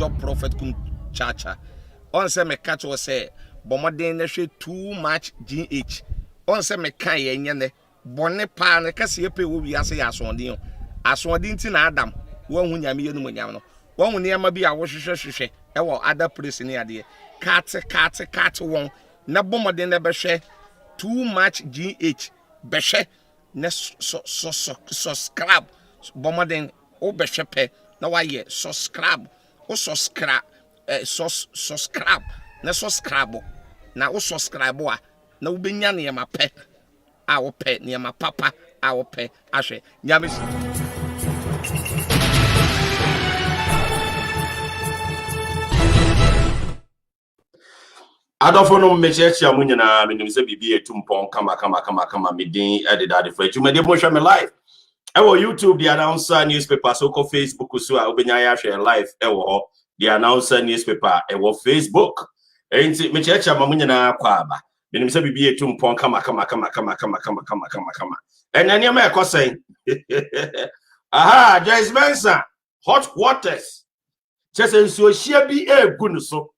job prophet kum chacha on say me catch was say bomoden na hwe too much gh on say me kan ye ne bone pa na kase epe wo wi ase ya asondin ti na adam wo hu nyame ye no nyam no wo hu ne ma bi a wo hwehwehwehwe e wo other place ni ade cat won na bomoden na be hwe too much gh be hwe na subscribe bomoden o be hwe pe na wa ye subscribe o subscribe subscribe na subscribe na o subscribe a na wo benya ne ma pe a wo pe ne ma papa a wo pe ahwe nyame Adofono mechechi amunyina menimse bibi etumpon kama medin edidade for ejumade mo hwe me live ewo YouTube the announcer newspaper so ko Facebook so a obenya ya hwe live ewo the announcer newspaper ewo Facebook enti mechechi amunyina kwa aba menimse bibi etumpon kama enani ma ekosen aha Joyce Mensa hot waters chese nsuo hia bi egunu so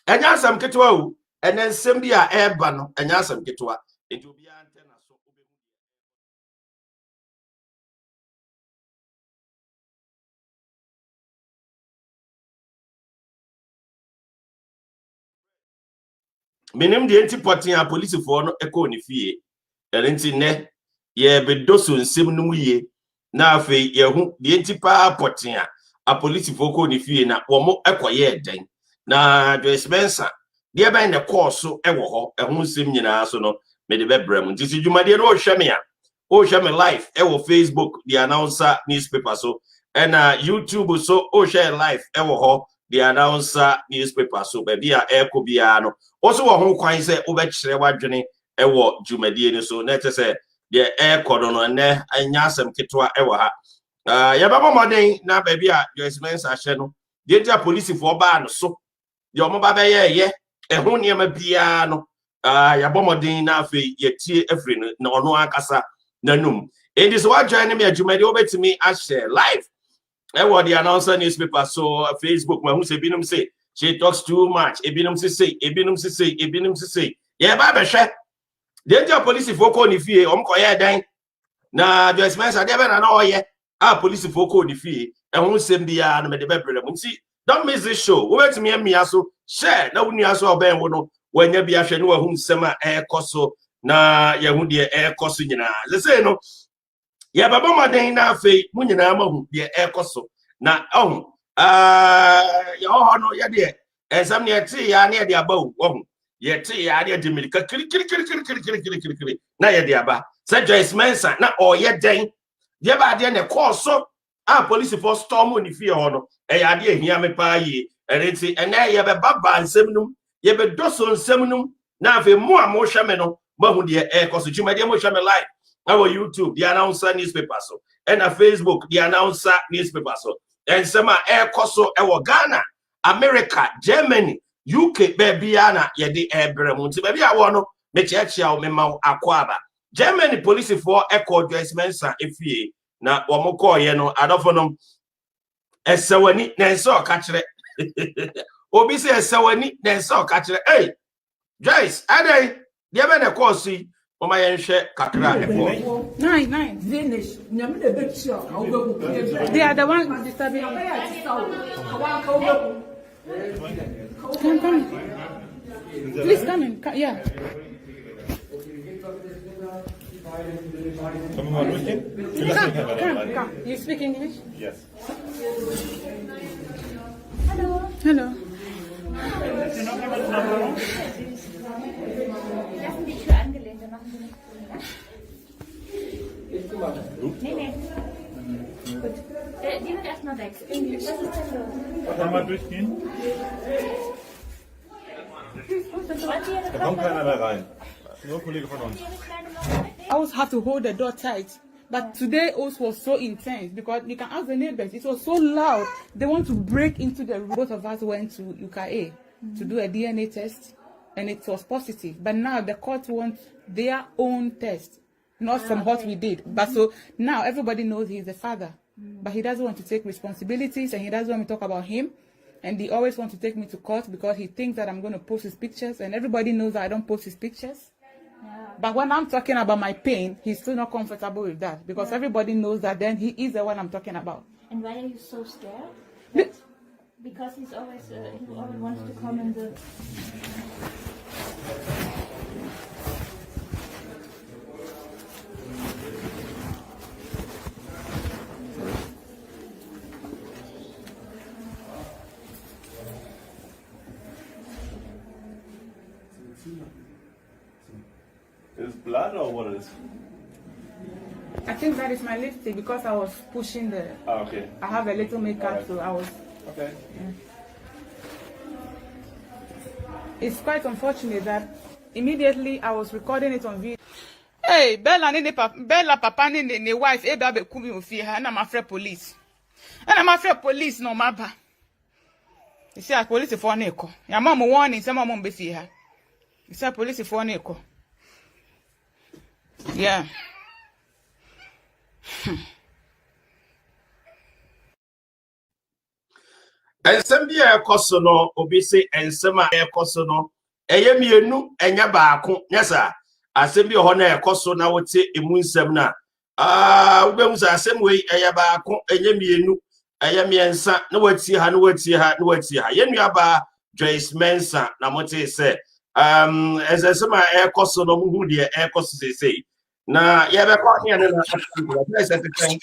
enya asam ketwa o enen nsem bi a eba no enya asam ketwa enti obi antena so obehu minim de enti potin a police for no eko ni fie enti ne ye bedoso nsem no muye na afi ye hu de enti pa potin a police for ko ni fie na wo mo ekoye den na Joyce Mensa de ben the course ewo ho ehun sim nyina so no me de bebrem nti si dwumade no hwe me a o hwe me live ewo Facebook the announcer newspaper so and YouTube so o share live ewo ho the announcer newspaper so be bia eko bia no o so wo ho kwan se o be kire wadwene ewo dwumade ni so na tese de eko no ne anya asem ketwa ewo ha ya ba moden na ba bia Joyce Mensa hye no de dia police for ba no so yo mo ba be ye ehun ne ma bia no ya bomodin na afi yetie efri na ono akasa nanum and this what join me adwumade obetimi a share live e what the announcer newspaper so Facebook ma hu se binum say she talks too much ebinum say ye ba be hwe de police for ko ni fie o mko ye dan na Joyce Mensa de be na o ye police for ko ni fie ehun sem bia no me de be brele mu nti don't miss this show. We wait me aso share na wunu aso oben wo no wanya bi ahwe no wahu nsema ekoso na yahu de ekoso nyina. Ze say no ya baba maden na afei mu nyina mahu de ekoso na ohun ya ho no ya de ensam ne eti ya ne de aba ohun ye ti ya de milika kiri na ye de aba. Say Joyce Mensa na oye den de ba de ne course police for storm ni fie ho no ya de ahia me pa yi ereti ene ye be baba nsem num ye be doso nsem num na afi mu a mo hwe me no mahu de ekoso dwumade mo hwe me live our YouTube the announcer newspaper so and Facebook the announcer newspaper so and sema ekoso ewo Ghana America Germany UK bebiana ye de ebrem nti bebi a wo no me cheche a me ma akwaba Germany police for echo Joyce Mensa efie na wo mo call ye no adofonom esewani na enso ka kire obi se esewani na enso ka kire hey Joyce adai de be na course yi o ma ye nhwe kakra efo nine finish nyame de be sure ka obeku they are the one disturbing come please come in yeah come. You speak English? Yes. Hello. Lassen die Tür angelehnt, dann machen Sie nicht. Nee. Gut. Die wird erstmal weg. Englisch. Was ist denn los? Kann man durchgehen? Da kommt keiner mehr rein. Nur ein Kollege von uns. I always have to hold the door tight. But today also was so intense because you can ask the neighbors. It was so loud. They want to break into the room. Both of us went to UKA to do a DNA test, and it was positive. But now the court wants their own test, not from what we did. But so now everybody knows he's the father, but he doesn't want to take responsibilities, and he doesn't want to talk about him. and he always wants to take me to court because he thinks that I'm going to post his pictures, and everybody knows that I don't post his pictures. But when I'm talking about my pain, he's still not comfortable with that because everybody knows that then he is the one I'm talking about. And why are you so scared? Because he always wants to come in the. Is blood or what is? I think that is my lipstick because I was pushing the. Oh, okay. I have a little makeup, Alright. so I was. Okay. It's quite unfortunate that immediately I was recording it on video. Hey, Bella papa ni wife ebe abe kumi ofi ha na ma frɛ police. Na ma frɛ police no maba. You see a police for na ekɔ. Ya ma mo warning say ma mo be fi ha. You see a police for na ekɔ. Yeah. ensem bi ekɔ so no obi se ensem a ekɔ so no eye mienu enya baako nyesa asem bi ho na ekɔ so na wote emu nsem na wobemu sa asem we eye baako enye mienu eye miensa na watie ha na watie ha na watie ha yenua ba Joyce Mensa na mote se ensem a ekɔ so no muhu de ekɔ so sei na ye be kɔ here na se ten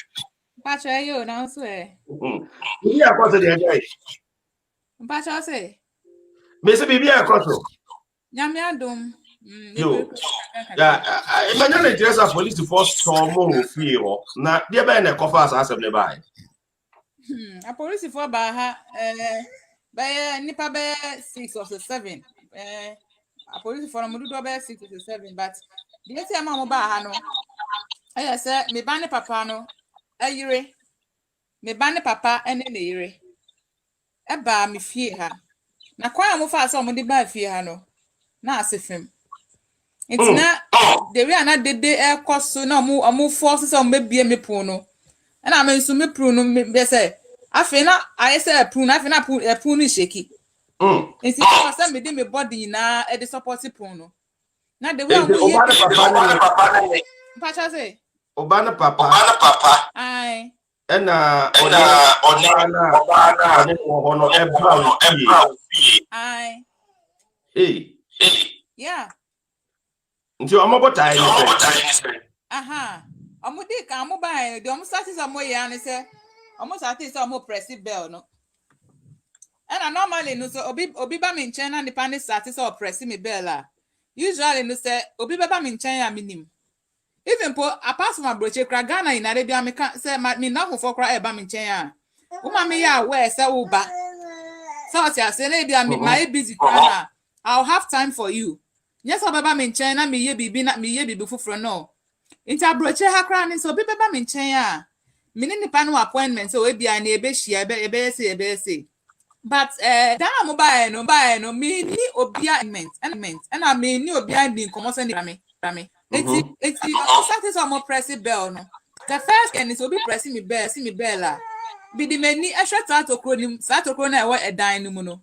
Pacho yo na so e. Bibi akɔso de ɛjɛ. Pacho say. Me se bibi akɔso. Nyame adom. Yo. Ya, imagine the dress of police force storm mo fie ho. Na de be na kɔfa asasem le bai. A police for ba ha by nipa be 6 or 7. A police for mo do be 6 or 7 but the ese ma mo ba ha no. I say me ba ne papa no ayire me ba ne papa ene ne yire eba me fie ha na kwa mo fa so mo de ba fie ha no na asefem ntina de we ana dede ekoso na mo force so mo bie me pon no na me nso me pru no be say afi na ayese pru na afi na pru no sheki nti ko say me de me body na e de support pon no na de we mo ye Papa ne. Pacha say Obana papa. ai Ena ona ne wo no ebra fie. ai yeah Nti omobotai ni se. aha omudi ka mo ba de omo start is omo ya ni se omo start is omo press bell no and normally no so obi ba me nchen na nipa ni start is o press me bell a usually no se obi ba me nchen ya minim even po apart from abroche kra Ghana in Arabia me ka se me na hofo kra e ba me nchen ya uma me ya we se wo ba so I say na bia me my busy kra I'll have time for you. Yes, Baba menchen na me ye bibi fufuro no. Inti abroche ha kra ni so baba menchen ya. Me ni nipa no appointment so we bia na ebe hia ebe say. But dana mo ba no me ni obia element and I me ni obia din komo se ni rame. It's start so mo press bell no. The first can is obi press me bell la. Bi di meni ehwe sa to kro na e wa edan ni mu no.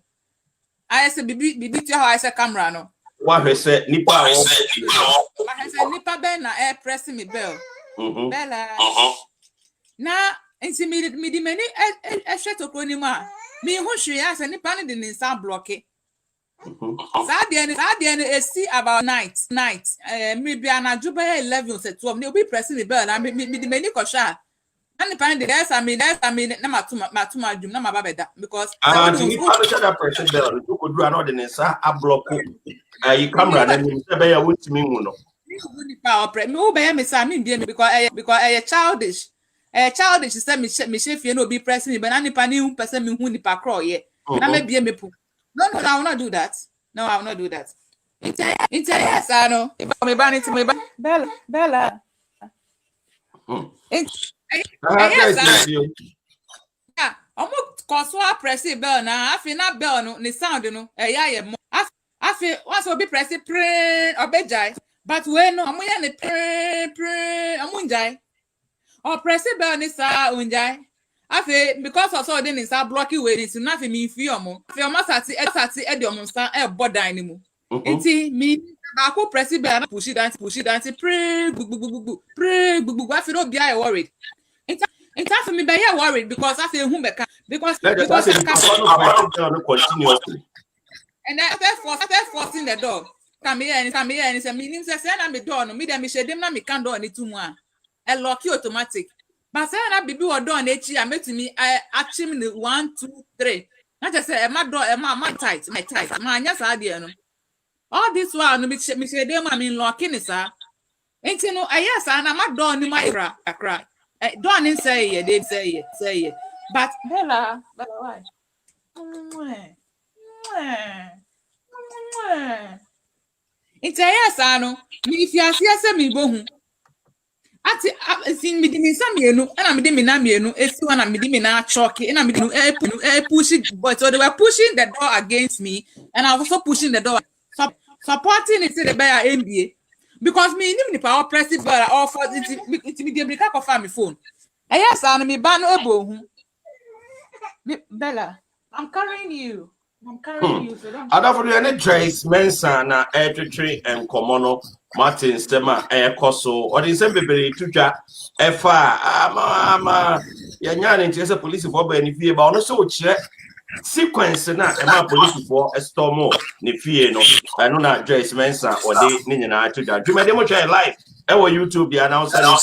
I say bibi to how I say camera no. Wa hwese nipa a wo. I say nipa be na air press me bell. Bella. Na nti me di many ehwe to kro ni mu a me hu hwe ya say nipa ne di ni nsa block e. Sa de e see about night. Me bia na juba 11 say 12 me obi press me bell na me di many ko sha. And the pan the guys I mean na matuma dum na mababeda because Ni pa no that pressure bell you could do another den sa a block you camera na me say be ya wontimi hu no me power pre me obey me say me dey because childish say me fie no be press me but na nipa ni hu person me hu nipa crawl ye na me bie me pu no I will not do that yes I know me ban it me Bella yeah, almost cause what press bell na afi na bell no ni sound no ye mo afi once obi press pray obejai but we no amu ya ni pray amu njai o press bell ni sa unjai Afe because of so then is blocking way it's nothing me fi omo. Afe omo sati e de omo stand e border animal. Enti me ba ko press bell na push it down pray pray afe no be I worried. Enti afe me be here worried because afe hu beka because continuously. And I forcing the door. Come here and say me say na me door no me dem me shedem na me can door ni tumu a. E lock you automatic. But say na bibi wo door na echi a metimi achim ni 1 2 3. Na just say e ma door e ma tight, my tight. Ma anya sa de no. All this while no me shedem am in locking ni sa. Enti no yes na ma door ni ma akra. Door ni say ye, they say ye. But Bella why? It's a yes, I know. If you are serious, me bohu. Ati sin me di some yenu, and I'm di na mienu. It's one I'm di na chalky, and I'm pushing, but so they were pushing the door against me, and I was also pushing the door, supporting it to the bear MBA because me even the power press it, but I offered it me the break off my phone. Yes, I know me ban ebo. Bella, I'm carrying you. I'm carrying you, so don't. I don't know any Joyce Mensah na Tree and Komono Martin Stema Koso or the same baby tuja efa ama yanya nti ese police for be ni fie ba ono so kire sequence na e ma police for storm ni fie no eno na Joyce Mensah or dey ni nyina tuja dwumade mo try live e wo YouTube the announcer na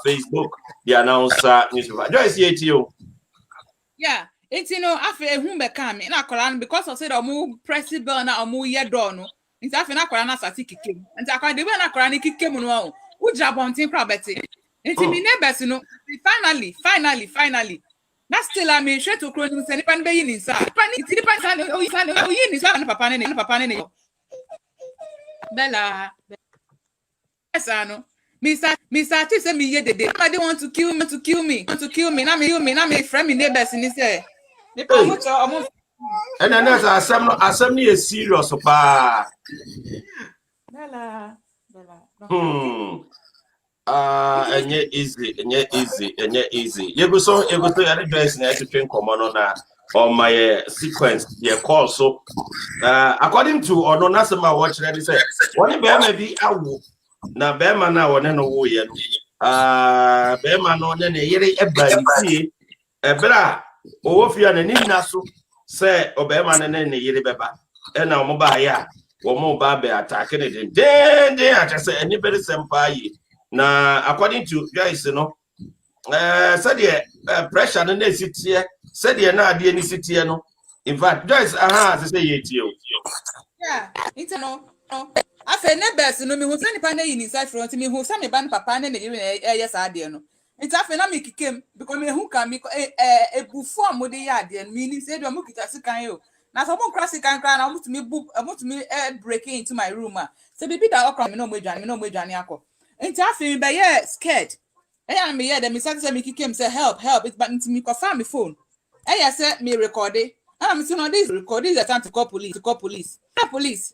Facebook the announcer newspaper Joyce yetio. Yeah. It's afe ehun be kan me na akola because of say the omu press bell na omu ye door no nti afe na akola na sati kikem nti akola de be na akola ni kikem no wo ja bontin probeti nti mi neighbors no finally na still am hwe to kro ni se nipa be yin nsa nipa san o yin nsa na papa ne Bella esano Mr. T say me ye dede somebody want to kill me na me friend me neighbors ni say and then there's assembly is serious pa. Bella. Enye easy. You go so ya dress na to train common na on my sequence the call so according to ono na some watch ready say one be ma bi awo na be ma na one no wo ye no be ma no ne yere eba ni ebra owo fia na ni na so say obema ne yere beba e na omo ba ya wo mo ba be attack ne den acha say anybody sempa yi na according to guys no said the pressure no na sitie said the na ade ni sitie no in fact guys say yetio yeah it's no afa ne best no me hu say nipa na yi ni side front me hu say me ban papa ne yere yes ade no it's afa na me kikem because me hu kan me ebufu amode ya ade no me ni say do mo kita sikan yo na so mo cross sikan kra na mo to me break into my room say baby da okra me no mo dwane akọ enti afa me be yeah scared and me yeah them say me kikem say help it but me confirm me phone say me record it and I'm saying no this recording is the time to call police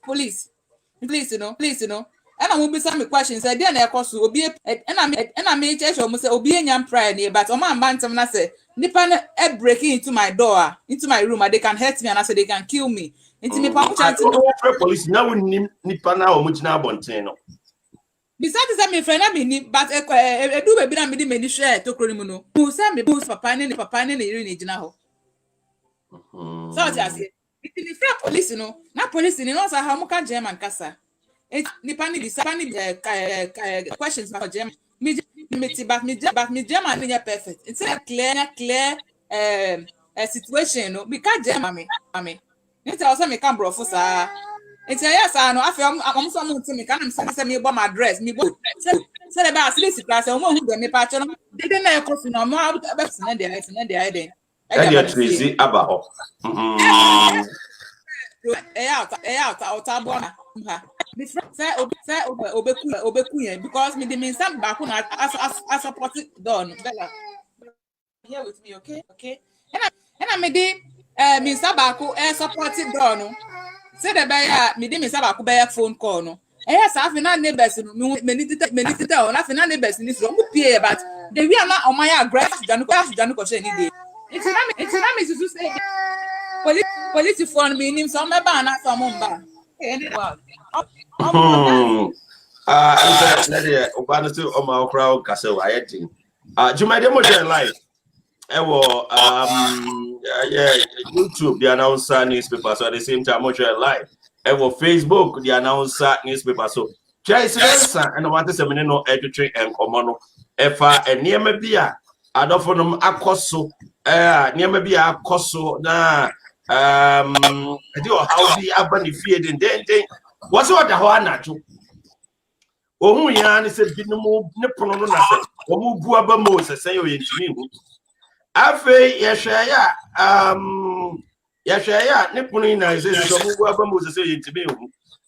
please you know and I will be some questions say there na ekoso obi and me church o say obi enyam prayer but o man bantam na say nipa na breaking into my door into my room and they can hurt me and I say they can kill me into me pa chat police now nipa na o mu gina abonten no besides say me friend na me but edu baby na me di me share to kronim no who say me post papa ne iri ne gina ho so what I say it is fair police no na police ni no say how mo ka German kasa it nipa ni questions for German me German ni perfect it's a clear situation no because German me it also me can bro for sa it's yes I know after I'm so to me can say me about my address me go say about sleep class o mo hu dem me pa cho no dey na ekosu no mo abet na dey dey and Tracy abaho out abona me say obeku yen because me dey mean some back na as support don Bella here with me okay and I me dey me say back support don say the buy me dey me say back buy phone call no yes afi na neighbors no me need to tell afi na neighbors ni so mo pay but the we are na o my aggressive janu ko share ni dey It's not me to say police for me name some ba na some ba. Nadia, Obana to Oma crowd castle, I think. Jumade Mojo live. YouTube, the announcer newspaper, so at the same time, Mojo live. Facebook, the announcer newspaper, so. Chase and I want to say, no editor and common. Efa and near me be a Adophonum Acoso, near me be a coso na I do how the abani feared in then. What's what the Hoana to? Oh, Yan said, no Nippon, or Buaba Moses, say you in me. Afe, Yashaya, Nipponina is Buaba Moses, say to me.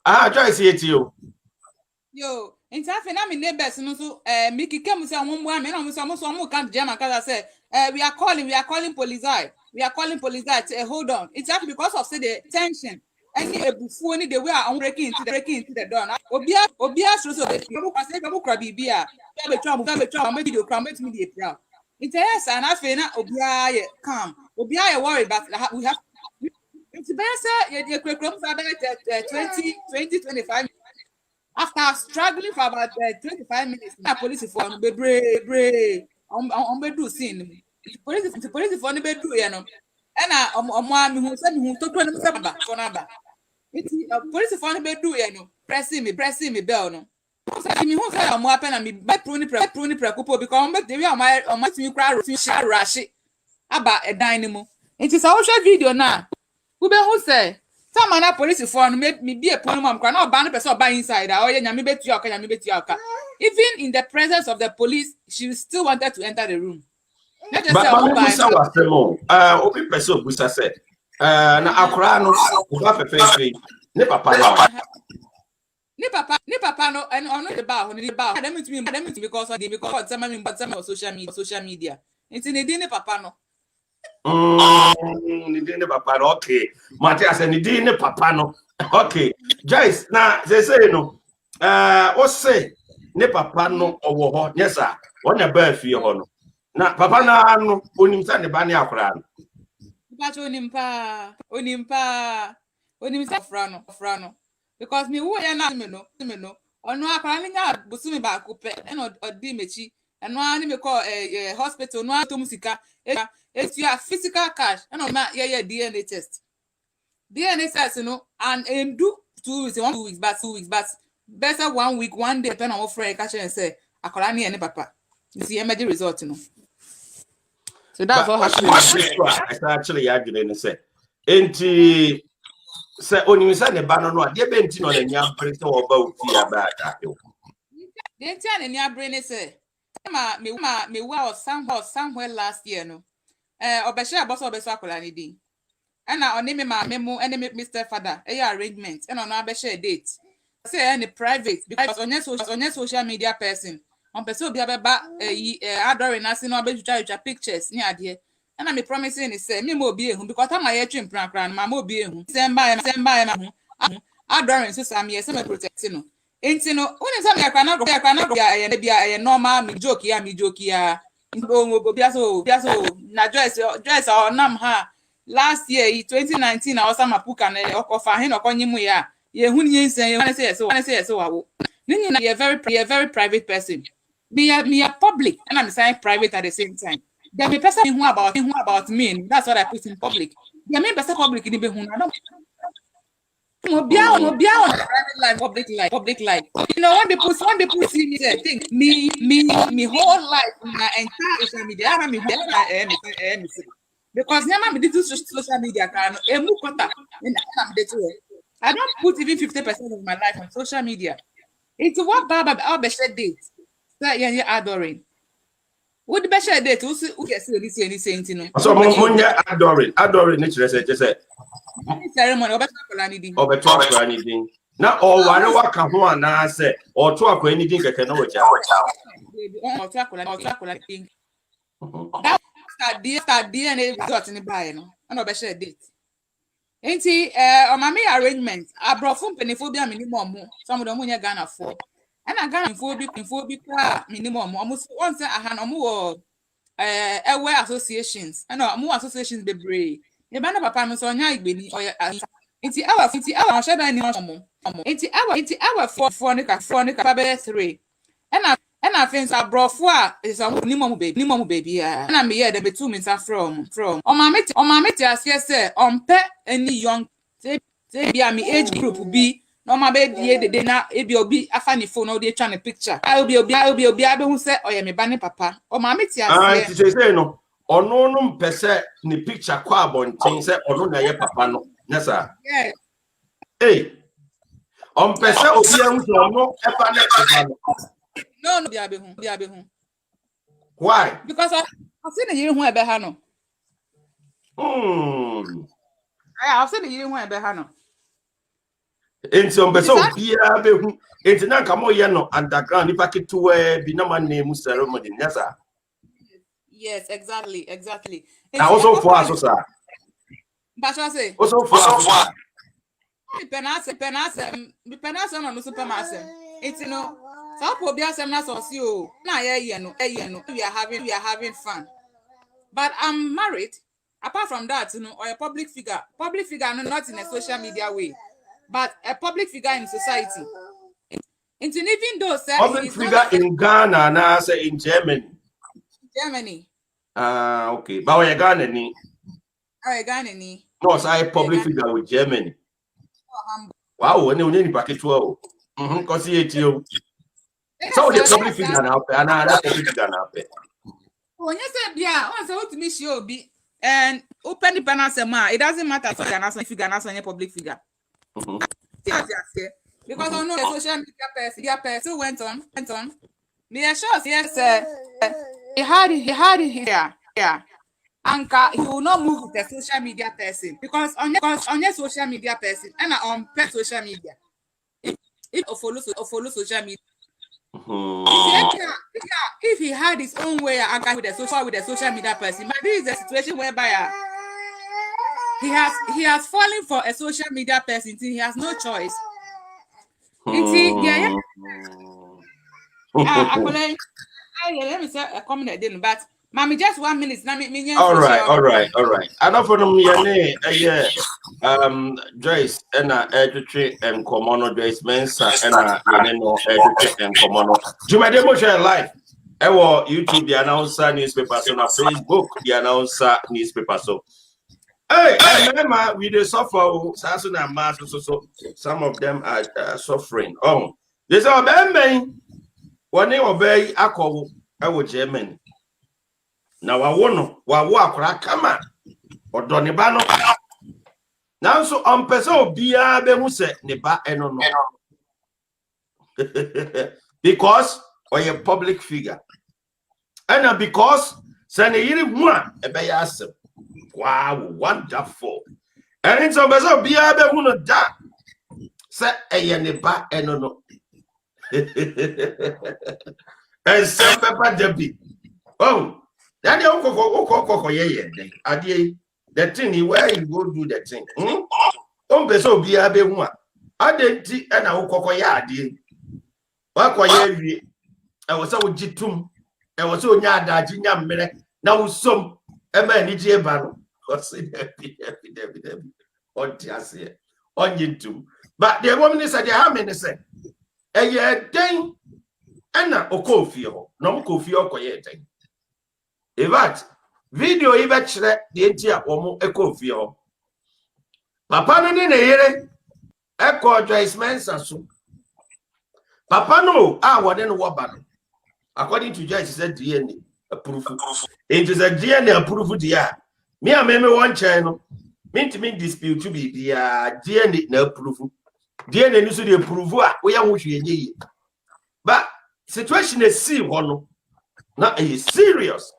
Try to see it to you. Yo, in time, I'm in neighbors, and also, Mickey came say one woman, and almost can't jam. I said, we are calling police. We are calling police. Hold on. It's actually because of the tension. Any before the way I'm breaking into the door. Obia so people can say people crabby beer. Maybe you come with me the proud. It's and I feel Obia calm. Obia worried, but we have it's better. You quick 20-25. After struggling for about 25 minutes, the police for on be do scene. The police for be do you know. And who said who to 27 for number. It's police for be do you know. Pressing me bell no. So me who say am happen and me be pruni prekupo because the way on my team cry rush about a dynamo. It is our video now. Who say some police for me be a poem cannot ban person by inside. Even in the presence of the police, she still wanted to enter the room. But Busa was the more. Open person Busa said. Na Akra no Uba ne papa no and on the bar on the bar. I don't mean because some of social media. It's in the dinner papa no. Nidine papa no okay. Matthias and Nidine papa no okay. Joyce na they say no. What say ne papa no owo ho? Yes sir. What na ba fie ho no. Na papa na no onim sa ne ba ne akora no. Papa onimpa frano. Because me who na me no. Ono akora me nya busumi ba ko pe e no odi mechi. Eno ani me call hospital no atom sika. If you have physical cash, and on my DNA test. DNA test, you know, and do 2 weeks, 1 week, but 2 weeks, but better 1 week, 1 day, depending on what friend catch and say, I call any papa. You see, emergency result, you know. So that's what happened. I actually argued and say, Enti say, only we said the banner, no, dear Bentin on the young person about that. The entire in your brain say, me well somewhere last year, no. Obesha boss obesa kolani din. And na only me ma memo and Mr. Father arrangement and on abesha date. Say any private because on your social media person on person be abeba adoring us no abejuja pictures ni ade. And I'm promising is say me mo be ehun because am I twin prankran ma mo be ehun. Semba ma adoring so sam yes me protect no. Enti no when some yakana ya normal me joke ya. Na Joyce or nam ha last year 2019 I was a mapuka na okofa hin okonyimu ya ye hu ni nsen ye say so wawo nini na you very private person me a public and I'm saying private at the same time there be person who about me that's what I put in public there me person public ni be hu na no bia on private life public life you know when people see me say think me whole life my entire social media I me because never me do social media can emu kota I don't put even 50% of my life on social media. It's what Baba our best date that you adoring. What the best date who gets anything you know. So Monya adoring nature just say ceremony obeto anything. Na o ware waka ho ana say o to akwa anything keke na wacha. That DNA result in the buy no. And obesha date. Enti on my arrangement abrofo penifobia minimum some of them nya Ghana for and Ghana infobia minimum almost once ahan omo ɛwɔ associations ɛna mo associations bebree ne ba na papa no so ɔnya igbeni ɔyɛ nti ɛwɔ ɔhyɛ dan ni ɔmo nti ɛwɔ four ne ka bɛyɛ 3 ɛna afei nso aborɔfo a ɛsɛ ɔmo ni mo baby a ɛna meyɛ dɛ betu mi nsa from ɔmaame te aseɛ sɛ ɔmpɛ any young say bi a me age group bi na ɔma bɛ die dede na ebi obi afa ne phone na ɔde twa ne picture obi abehu sɛ ɔyɛ me ba ne papa ɔmaame te aseɛ ti say no ɔno no mpɛ sɛ ne picture kɔ abɔnten sɛ ɔno na yɛ papa no na sa ɔmpɛ sɛ obi ahu sɛ ɔno ɛfa ne papa no no bi abehu why because I see the yiri hu ebe ha no I see the yiri hu ebe ha no enti ɔmpɛ sɛ obi abehu enti na nka mo yɛ no underground nipa ketewa bi na ma name ceremony na sa yes exactly na also for us sir but I say also for us penance no supermarket enti no so obi asem na so see o na ye no we are having fun but I'm married apart from that or a public figure no not in a social media way but a public figure in society into even though say public figure in Ghana na say in Germany okay but we Ghana ni no say public figure with Germany wow we only ni package o cause etio so the public figure now and that public figure now when you say bia on say what me shi obi and open the penance ma it doesn't matter if figure na so public figure because I know the social media person went on me sure yes he had it here Anka he will not move with the social media person because on your social media person and on pet social media if follow social media if he had his own way Anka with the social media person but this is a situation whereby he has fallen for a social media person he has no choice. Let me say a comment I didn't but Mommy, just 1 minute. All right. I know for them, Joyce and Edutri and Komono, Joyce Mensa and Edutri and Komono. Jumademo share live. Ewo YouTube, the announcer newspaper, so na Facebook, the announcer newspaper. So, hey, remember we the suffer. Sasun and Mars, so some of them are suffering. Oh, there's a man. One name obey Ako. Ewo Germany. Na wawo akora kama odo ne ba no nanso ompese obia be hu se ne ba eno no because oye public figure and because se ne yiri hu a e be ya asem wow wonderful and it's ompese obia be hu no da se eye ne ba eno no and some pepper debi oh that the thing where you go do the thing. Person be a be one. I didn't and I will yadi. I was so jitum. I was so yada jinya mere. Now some a man DJ bano. What's it happy. On Tiasia. On you but the woman is at the harmony say. A year thing and a okofio. No kofio koyete. Evat video ibe chere de ntia omo ekofio papa no ne yere eko Joyce Mensa so papa no wode no woba no according to Joyce said DNA approve it is a DNA approve dia me ameme one chain no me dispute to be dia DNA na approve DNA ni so dey approve a wo ya ho hwe ye but situation is see no na is serious.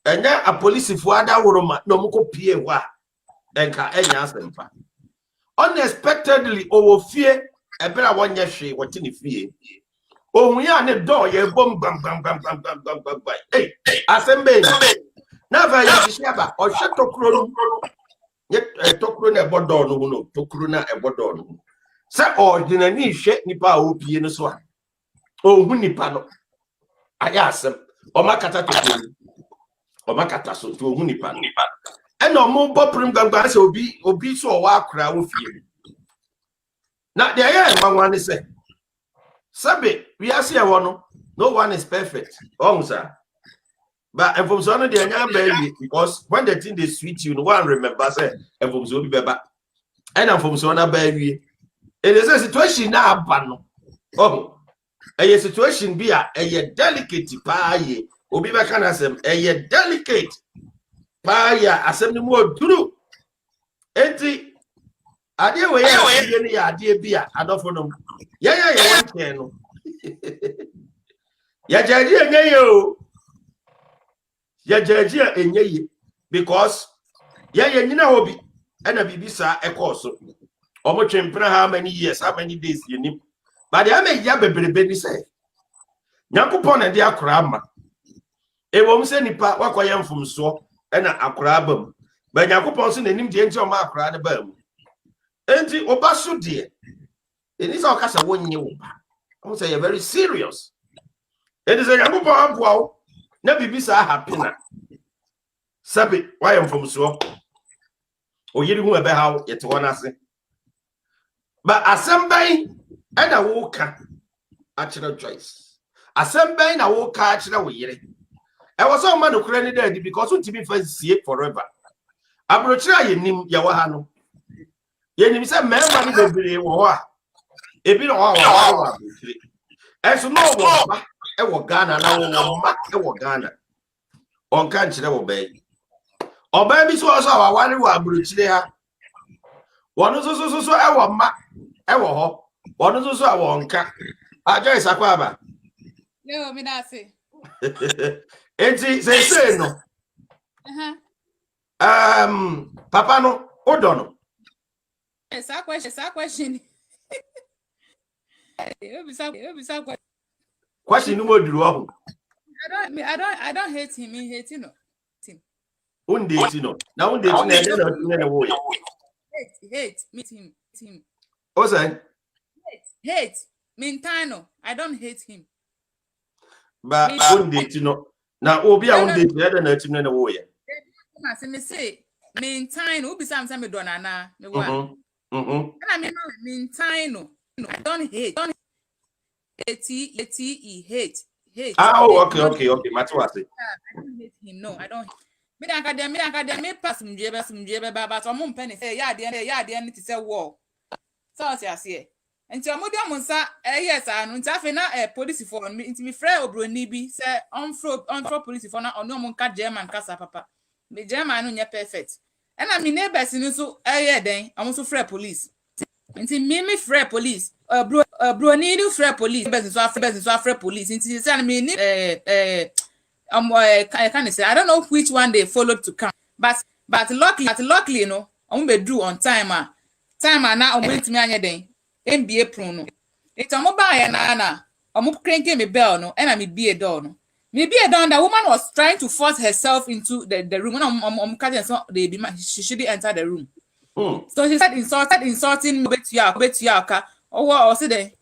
And then a police for other woman no moko pie wa enka enya asempa unexpectedly owo fie ebera wonye hwe wote ne fie ohun ya ne door ye bom bam hey asembe na va ye sheba o hwe tokuro no ye tokuro na ebodo no tokuro na ebodo no se ordinary hwe nipa o pie no so a ohun nipa no aya asem o makata tokuro Omakata so to ohu nipa and omo boprim gangba say obi so wa akra wo fie na there ya nwanwan say sabe we are see no one is perfect sir. But if so no dey nya baby because when the thing they sweet you no one remember say if so be beba and from so na baby it is a situation na aba no a situation be a delicate pa ye obi be kan asem a delicate pa ya asem ni mo duru enti ade we ya ni ya ade bia adofo no ya wan no ya jaji enye o ya jaji enye because ya nyina obi na bibisa ekoso omo twempra how many years how many days you need but ya me ya bebrebe ni say Nyankopon na dia akora ama e wo se nipa wakoye mfumso na akora abam ba Nyankopon so nanim de enti o ma akora de ba mu enti oba so de eni so kasa wonye wo ba o say you very serious it is a Nyankopon ampoa na bibisa happy na sabe why mfumso o yiri hu ebe ha yete wona ase but asembai na wo ka achira choice asembai na wo ka achira wo yire e was so man okura ni dead because untimi fa sie forever abrochira yenim ya wa ha no yenim se memba ni bebre wo ho a ebi no wa abrochire eso no wo ba e wo Ghana na wo ma e wo Ghana on kan chire wo bai oba bi so wa wari wa abrochire ha wono so e wo ma e wo ho wono so awon ka ajo isakwa ba Yo, me da say. Enti say no. Papa no odono. Yes, a question. Question no more duru ho. I don't hate him, he hate no. Unde hate no. Na unde hate na wo. Hate, meet him. O say? Hate. Mintano. I don't hate him. But unde hate no. Na obi a unde hate na hate na wo ye. Ma say me say Mintano, obi sam me donana, me wa. Na me Mintano. I don't hate. Hate. Oh, okay. Matuase. I don't hate him. No, I don't. Me me pass mjebe but omo mpeni say ya de ni ti say war. So say enti omo de omo nsa yes anu nti afi na police for me nti me frɛ obroni bi say on police for na ono omo nka German kasa papa. Me German no nya perfect. Na me neighbors ni so den omo so frɛ police. Nti me frɛ police. Broni ni frɛ police. Best so frɛ police. Nti say me ni I can't say I don't know which one they followed to come, but luckily you know be drew on time now went to me anya den NBA pro no it buy na cranking me bell no and I be a door no me be a door. The woman was trying to force herself into the room when so she shouldn't enter the room. So she started insulting me bet you aka or say the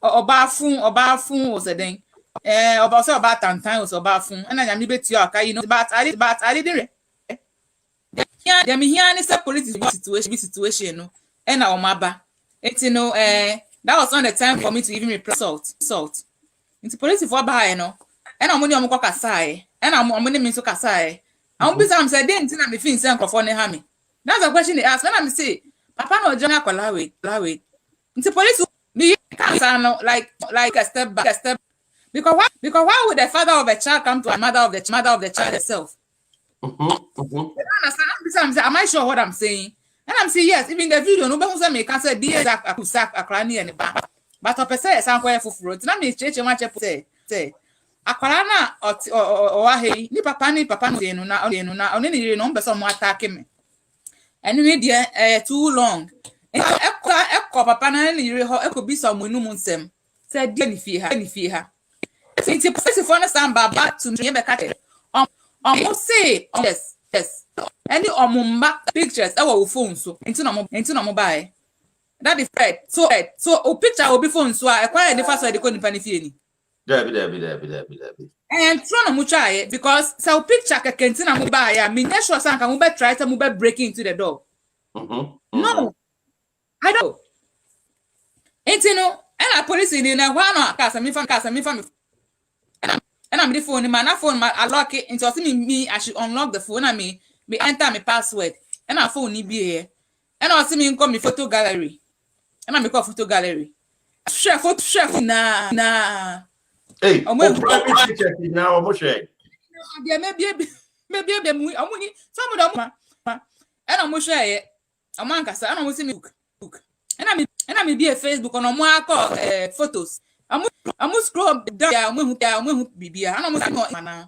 oba fun was a den about time was about phone and I bet you okay, you know, but I didn't yeah me here is a political situation no and our maba it you know that was not the time for me to even reply salt into police for buy no and I'm money omko kasai and I'm money mean so kasai I'm be some say den tin na me fin say nkofo ne ha me that's a question they ask when I say papa no join akola we into police me can no like a step back because why would the father of a child come to a mother of the child herself? Am I sure what I'm saying? And I'm saying yes, even the video no be me can say dear sack akrani and ba. But I say sanko for fruit. Na me cheche ma chepo say akwara na o ahe ni papa no na oni ni no be so mo attack me. And we there too long. Ekko papa na ni re ho ekko bi so mo nu mu nsem. Say dear ni fie ha. Since police for understand back to me be almost say yes any omumba pictures our phone so into no buy that is right so o picture will be phone so I quite the first way they couldn't penny fee Debbie. And try no try because so picture ka kentina mo ba ya me sure san ka mo be try to mo be break into the door. No. I don't. Ain't no and a police in na wa no kasa me fan and I'm the phone man na phone I lock it into me I should unlock the phone and me enter my password and I phone ni be here and I see me come me photo gallery and I me call photo gallery chef na hey private picture now almost share maybe amuni some of them and I'm share among us and I'm see me book and I me be a Facebook on more call photos I'm scroll down when bibia and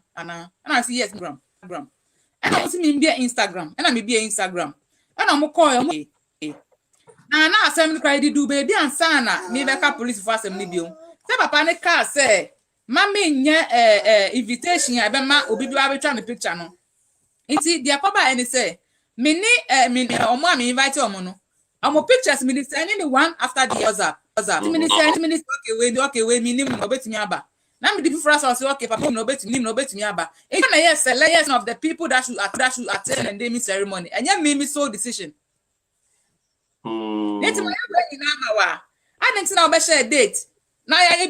I see yes gram and I see me be Instagram and I me be Instagram and I'm call me na asem cry di do baby and sana me be ka police for asem ni bio say papa ne car say ma me nye invitation ya be ma obi bi wa be twa me picture no nti dia ko ba any say me ni me omo am invite omo no omo pictures me send any one after the WhatsApp me send okay we me nim no betimi aba na me di people say okay papa no betimi aba e na yes selection of the people that should attend and naming ceremony and me sole decision. It's my way I didn't know about share date. Now I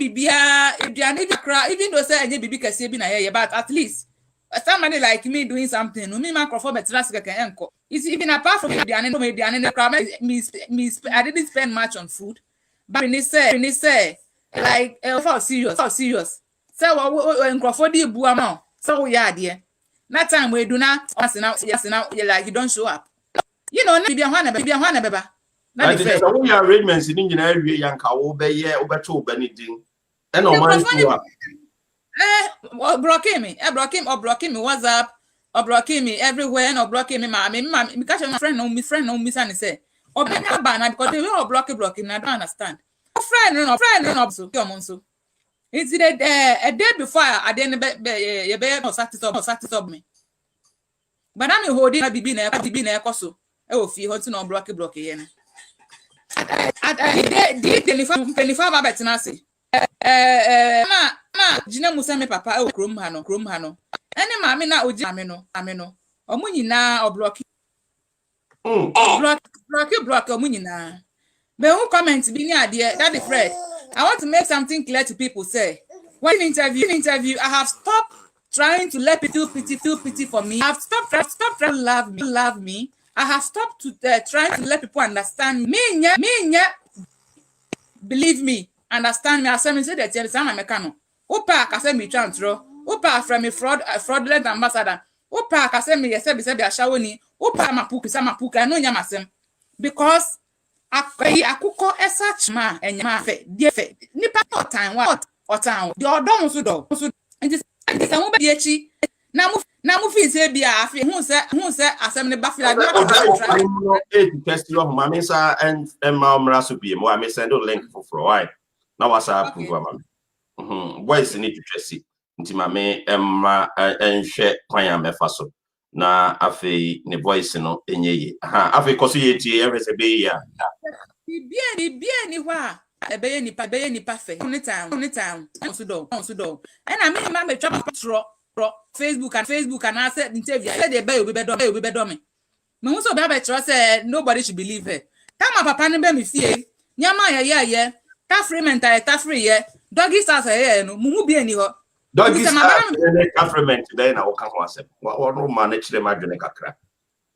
even though say I be kase bi na here, but at least somebody like me doing something. No me microphone betrayas ka enko. It's even apart from I didn't spend much on food. But when they say like for serious. So microphone di bu am. So yeah there. That time we do not now like you don't show up. You know, be a beba. And there's a way arrangements in Indian area, Yanka, over here, over to Beneding. And no man blocking me, WhatsApp, or blocking me everywhere, and or blocking me, because my friend, no, me, son, say, or be not ban, because they will blocking, I don't understand. Friend, so come on, so. It's a day before I didn't be no satisfied me. But I'm holding a bibi na koso. E o fi hot no block yen. Penifam ba betina se. Na jina musa me papa e krom ha no. Ene ma me na oji ame no. Omu nyina o block. Block omu nyina. Be who comment bi ni ade that the Fred. I want to make something clear to people say. When interview I have stopped trying to let people feel pity for me. I've stopped trying to love me. I have stopped to trying to let people understand me. Believe me, understand me. I say me say that you say I'm mekano. Opa ka say me transro. Opa from a fraudulent ambassador. Opa ka say me yes be ashawoni. Opa mapuka no nyamasem. Because akuko esach ma enyama fe die fe. Nipa time what time. The odon so do. It is some be echi. Na mu fi se bia afi hu se asem ne ba fi la test your mama sa and ma mra so bi mo am send link for why na WhatsApp program voice need to trust nti mama emma enhwe kwan amefa so na afi ne voice no enye afi koso ye tie every be ya bia ni hwa ebe ye nipa fe anytime so do and I mean mama twa patro Facebook and I said interview I said they be me who so be say nobody should believe her come papa ne be me fie nyama ye ta free mental ta free ye doggy stars no mu bi ani ho doggy stars ta free mental dey na wo ka ho asem wo no ma na kire ma dwene kakra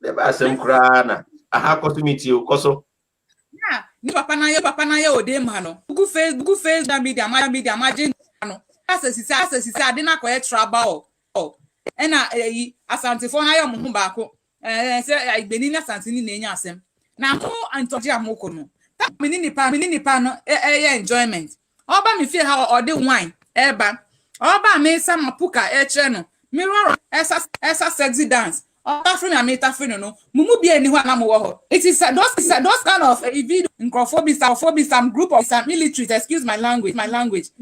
le ba asem kra na aha kotumiti o koso yeah ni papa na ye odem ha no Facebook media imagine no asesi ade na ko trouble and asante for na yom hu baako say igbeni na asante ni na enya asem na ko antoje amoko no ta mini nipa no enjoyment oba me feel how or the wine eba oba me sama puka kire no me ro esa sexy dance oba free me ta free no mumu bi ani ho na mo wo ho it is those kind of video incrophobia some group of some illiterate excuse my language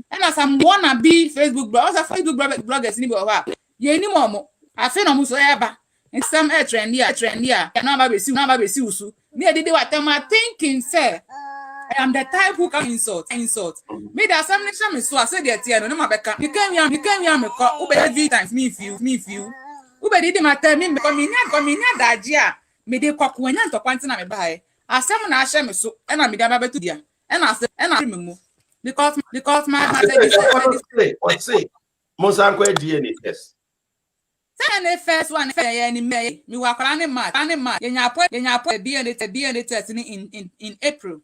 and as I'm wanna be Facebook bloggers ni bo ha ye ni mo afi no mo so eba some trendy na ba be si usu me dey what am thinking say I am the type who can insult. Me the examination me so I said the no ma beka. You came here me call ube 3 times me feel. Ube did ma tell me because me nya dajia. Me de kwakwa nya ntokwanti na me bae. Asem na ahye me so e na me da ba betu dia. E na me mu. Because my what say Monsanko DNA test. Say first one any me wakwara ne March yenya po DNA test in April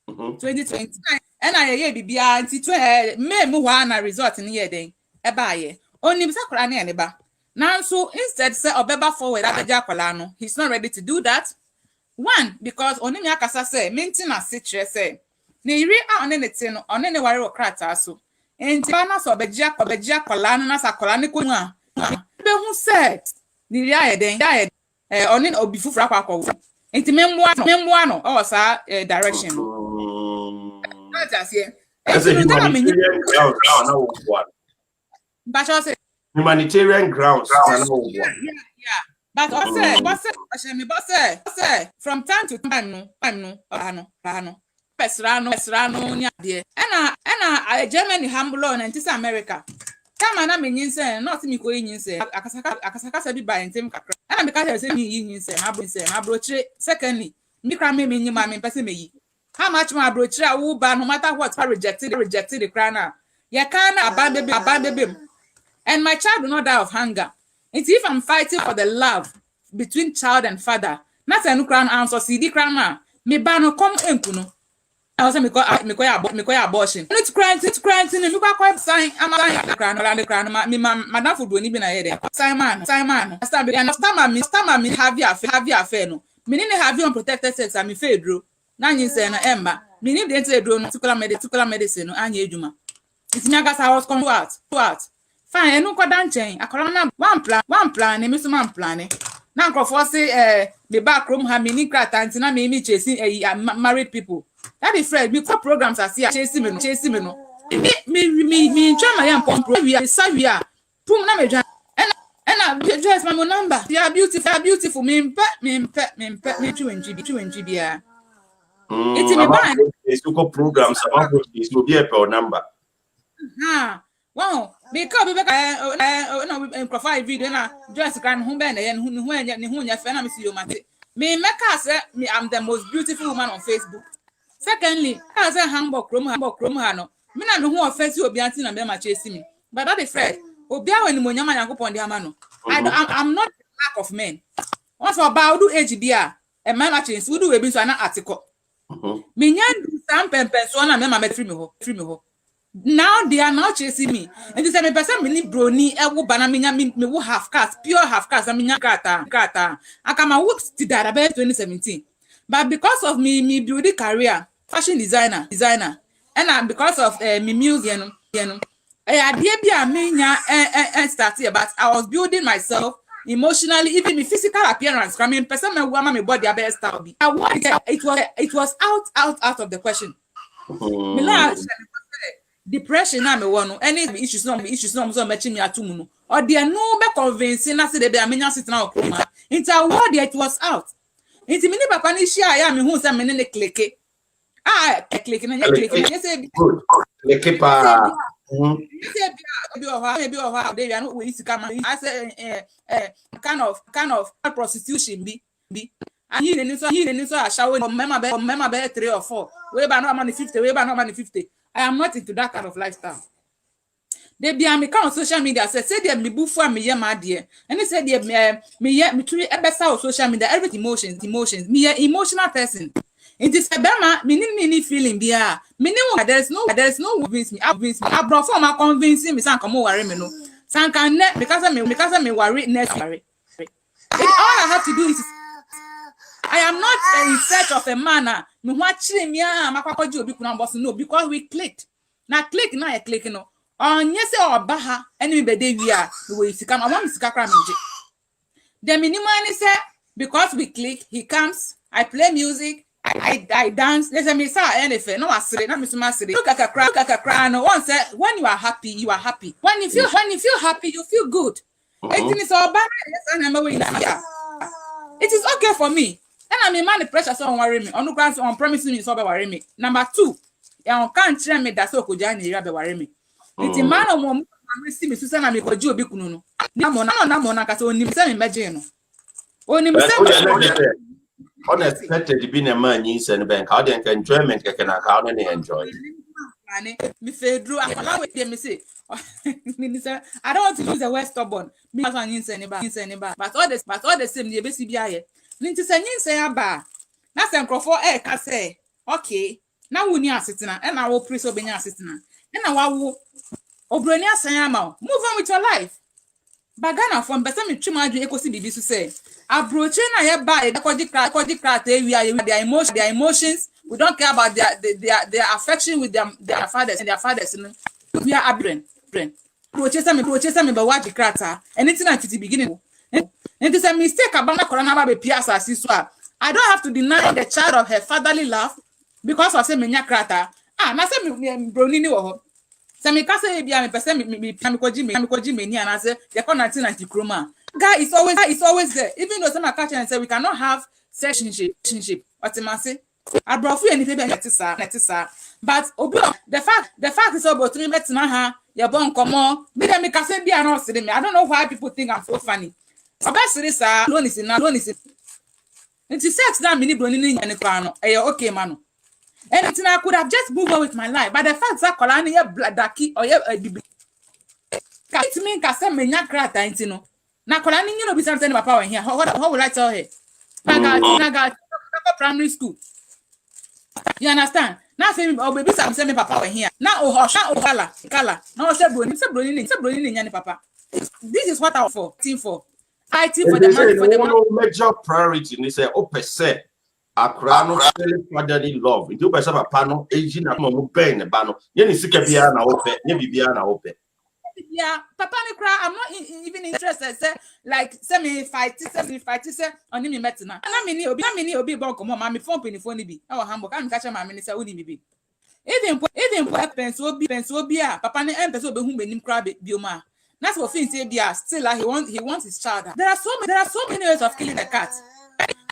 2020 and I ye bibia nti to me mu wa na result ni ye den e ba ye onim sakwara ne ne ba now so instead say obeba forward abeja kwala no he's not ready to do that. One, because onim yakasa say maintain a sitre say na iri a one ne te no one ne ware okrata so enti ba na so obeja kwala no na sakwala ne konyu a be hu said ni ri aye den onin obi fufura akwa enti memboa no o sa direction not as here humanitarian grounds but say from time to time no pesrano nya de na Germany humble na ntisa America kama na menyinse not me ko yinyinse akasaka bi ba ntem kakra na me ka say me yinyinse ma brochire secondly me kra me nyima me pese me yi how much ma brochire wo ba no matter what rejected the kra na ya kana abandebe and my child will not die of hunger. It's if I'm fighting for the love between child and father na say no kra na answer CD kra na me ba no come enkuno I was me ko abortion. It's crying me ko sign am the crown me madam food ni bi na here there. Simon. Understand me have your affair no. Me ni have you unprotected sex am fe dro. Na nyin say na emba. Me ni dey say dro no particular medicine no anya eduma. It's me agasa I was come what. Fine, enu ko dan chen. Akola na one plan me so man plan. Na nkofo say me back room ha me ni krata anti na me chasing married people. That is Fred. We call programs as here. Chasing me no. Me try my young we are savia. Pum na me and just my number. You are beautiful. Me two in GB. It's in my mind. It's to programs about this will be a per number. Wow. Because we no profile video na just can who ben and who ya fe na me see you mate. Me make say me I'm the most beautiful woman on Facebook. Secondly, I say Hamburg Chrome no. Me na me who offense obi anti na me ma chase me. But that is Fred. Obi a when monyama Yakopon de ama no. I'm not the lack of men. Once for about do age bia e man ma chase we do we bi so na article. Me nya do some pempen so na me ma free me ho. Now they are not chasing me. And they say me person me ni brony e wo bana me nya me wo half caste, pure half caste me nya krata. Akama whoops ti that about 2017. But because of me beauty career, fashion designer, and because of me music, I did be a and started, but I was building myself emotionally, even my physical appearance. I mean, person my woman, my body, best style be. It was out of the question. Depression na me wonu any issues no so matching me atumu no or there no be convincing na say dey amenya sit na okuma into what it was out. Inti mini papa ni share ya me hu say me ne click click na you say click pa be o dey no we isi kama I say kind of prostitution be and he ni so ashawo mema be 3 or 4 we ba no money 50 I am not into that kind of lifestyle. They be am on social media say they me bufu am ye ma de and say they me truly ebesa on social media every emotions me emotional person. It is a bema me feeling bia me ni there's no convince me abro for ma convincing me san come worry me no san can because me worry next worry. All I have to do is I am not in search of a man. Me watching me makwakoji obi kuna boss no because we clicked. Na click na e click no. Onye se obaha eni be dey wi a we sika ma want sika kra meje. The minimum is say because we click he comes, I play music, I dance. There's a misa anything. No asire na misuma asire. Look at a cry no one say when you are happy. When you feel happy you feel good. It is obaha yes and am we. It is okay for me. And I mean, man, the pressure so on worry me. On the on promising me so be worry me. Number 2, and can't tell me that so could Jani be worry me. It's a man of mom see me Susan and me ko ju obi kunu no. Na mo na ka so onim se me meje no. Onim se unexpected be a man in Sen Bank. How they enjoyment can account and enjoy. Me fedru akola we dem say. I don't want to use the word stubborn. Me as an insane but all the same dey be si biaye. Nti se nyin aba. Na se nkrofo ka say, okay. Na wo ni asetena e na wo pray so benya asetena. E na wa wo obroni asan ama. Move on with your life. Bagana from better me twima adwe ekosi bibi so say. Abroche na ye ba e koji krat their emotions. We don't care about their affection with their fathers and their fathers. We are abren. Approach me but what the krata. Anything at the beginning. And it's a mistake about corona be piasa siswa. I don't have to deny the child of her fatherly love because of say menya krata. Na say me broni ni wo ho. Say me ka say bia me pese me koji me ni ana say the 1990 chroma. Guy is always there. Even though some catch and say we cannot have relationship. What am I say? I brought you anything netisa. But the fact is about me betina ha your born come on. Me dem me say bia no see me. I don't know why people think I'm so funny. Obesity sir, loan is in. It's sex that mini broni ni nyane kwa no. Okay man. Anything I could have just moved on with my life. But the fact that kolani ye bladaki or ye bibi. Ka it mean ka say me nya krata intino. Na kolani you know be something papa when here. How will I tell her? Naga primary school. You understand? Now say oh baby some say me papa when here. Now kala. Now say broni ni nyane papa. This is what I for. Team for. I team for the man major priority ni say opese akra no fatherly love. Nti opese papa no eji na mo ben ne ba no. Ye ni sika bia na ope, ye bibia na ope. Yeah, papa ni cry. I'm not even interested. Say like say me fight say on me metina. Na me ni obi bon komo ma me phone ni bi. E wo hambo ka me ka che ma me ni say uni bibi. Even penso obi a papa ni em penso obi hu benim cry bi o ma. That's what Finn say bia still he wants his child. There are so many ways of killing a cat.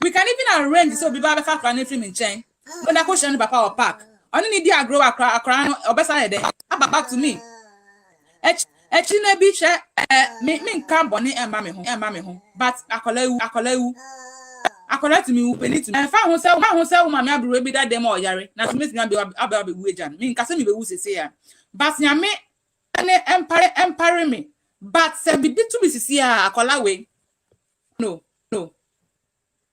We can even arrange so be ba fa cry film in chain. When I question papa or park. Only need dia grow akra no obesa he den. Back to me. Echine bi she me nka boni emba me ho but akola to me u peni to me fa ho se ma me abro bi da dem o yare na to me tina be aba be wu eja me nka se me be wu sese ya but nya me ene empire me but se bi to me sisi ya akola we no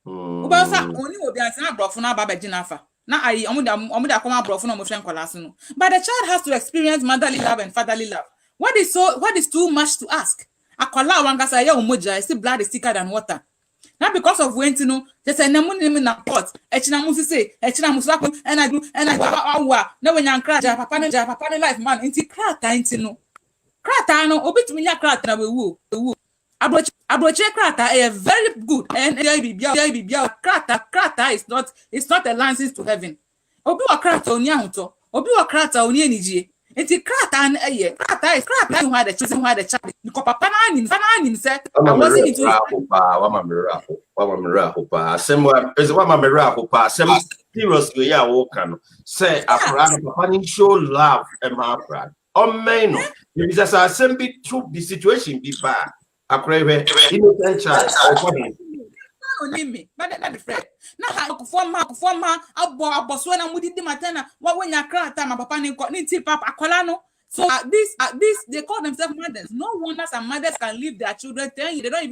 uba sa oni obi ansa abrofo na aba be ginafa na ayi omuda akoma abrofo na mo hwe nkola so no but the child has to experience motherly love and fatherly love. What is too much to ask? Akola wangasa ya umoja, see blood is thicker than water. Not because of when to know, just a namu na pot. Echina musi say, echina musako, and I no when you cry, papa life man, inti krata inti no. Krata no, obi to me ya krata na wu. Abroche krata is very good, and krata is not a license to heaven. Obi wa krata onya huto, obi wa krata oni enije. Enti krata na krata is krata who had a child. Because papa na nim say I wasn't into wa mamira hopa asem wa mamira hopa asem seriously ya wo kan say akra papa ni show love e ma akra o men no if just asem be through the situation be bad akra we innocent child me but that friend na ha forma abo na mudi di matana wa wenya krata ma papa ni ti papa akola no. So this they call themselves mothers. No wonders and mothers can leave their children 10 years. They don't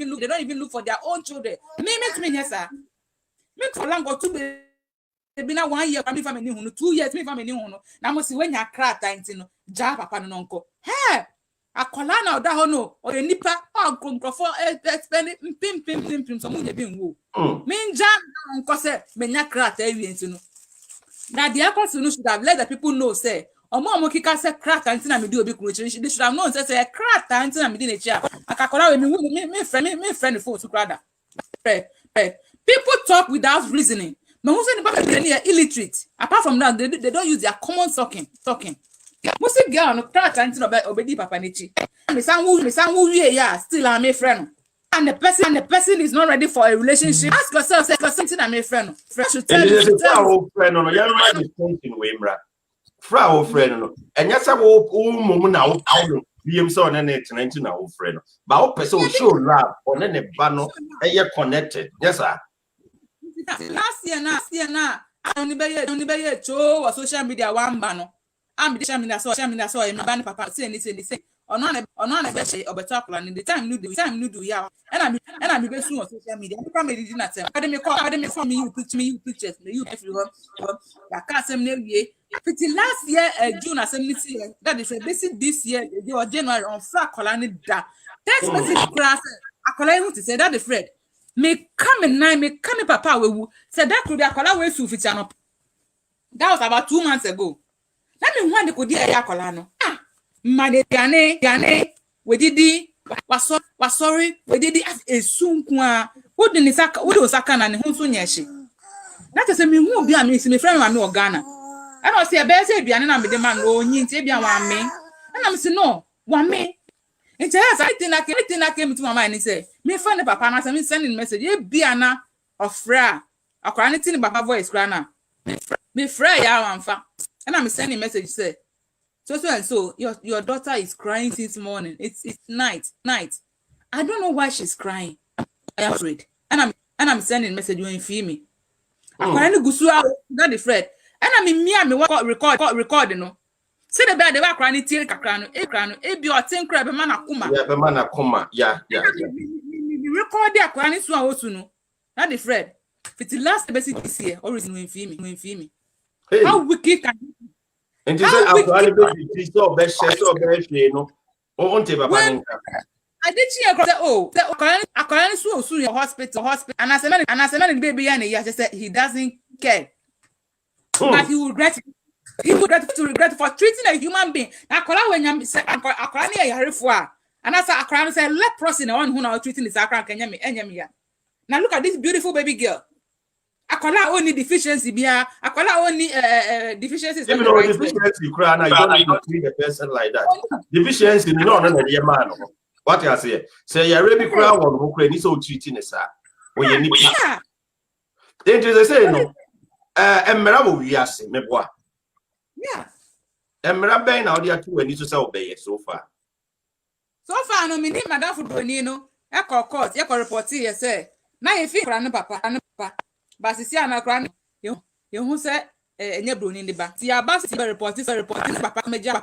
even look for their own children. Me yes sir. Me for long or 2 they been 1 year family family hunu 2 years me family hunu. Na mo si wenya krata ntino ja papa no nko. Hey akola na oda ho no o nipa o nkrofo spend pim so mu ye bi nwo. Me nja nko se menya krata awie ntino. Na the apostle should have let the people know say omo kika se krata ntina me di obi kuro chiri they should have known say krata ntina me di na chi akakola we me friend for to krada. People talk without reasoning. Me who say the people are illiterate. Apart from that they don't use their common talking. Most girl no krata ntina obedi papa ni chi. Me san wu wie ya still am me friend. and the person is not ready for a relationship, ask yourself, say something that my friend should tell you. Friend no ya ma distinction we mra fra wo friend no enya se wo mum na wo no biem se on na etenanti na wo friend no ba wo pese wo show love on ne ba no eye connected yes sir. Last year na only be cho or social media one ba no am the social media so e me ba ne papa say anything say ono na be say obetakula in the time no do ya and I be soon on social media because me did not tell academy for me you pictures me you everyone that can say me we last year June assembly that is this year they were January on flat colony da text message class akola you to say that the Fred me come papa we said that could be akola we su fit no that was about 2 months ago let me one could dey akola no Made Gane, we did was sorry, we did a soon qua. What did Osaka and Hunsunyashi? That is a me who be a miss me friend or Ghana. I don't see a bear say Biana with the man go in Tibia 1 me. And I'm saying no, 1 me. It has I think I came to my mind and say, me friend papa and I'm sending message, ye Biana of Fra. A cranity papa voice grana. Me Fra ya fa. And I'm sending message say. So your daughter is crying since morning. It's night. I don't know why she's crying. I am afraid. And I'm sending message when you feel me. I'm crying to Gusua got the Fred. And I'm in me record no. Say the bed they were crying till crano, be your 10 crab man akuma. Yeah, the man akuma. Yeah. Record their crying so also no. Not the Fred. If it's the last basic this year, always when you feel me. How wicked can you? And you say I'm going to be so best no. On te papa. I did see across I can't sue your hospital, and as a man baby and he just said he doesn't care. But he would regret for treating a human being. I call when you say I call near Yarifua. And as I cry say leprosy no one who now treating the sacra can yami. Now look at this beautiful baby girl. Akola only deficiency bia akola only deficiencies. Even though deficiency you cry now you don't need to treat a person like that. Deficiency no the man. What you say? Say you already cry one who cry ni so treating the sir. When you need. Then they say no. Emra wo wiase me boa. Yeah. Emra ben na odi atu ani so say obey so far. So far no me ni madam football ni no. E call court, e call report here say. Na e fi kra no papa. But sisi anakra you who say enye broni ndi ba. Ti aba si be report papa meja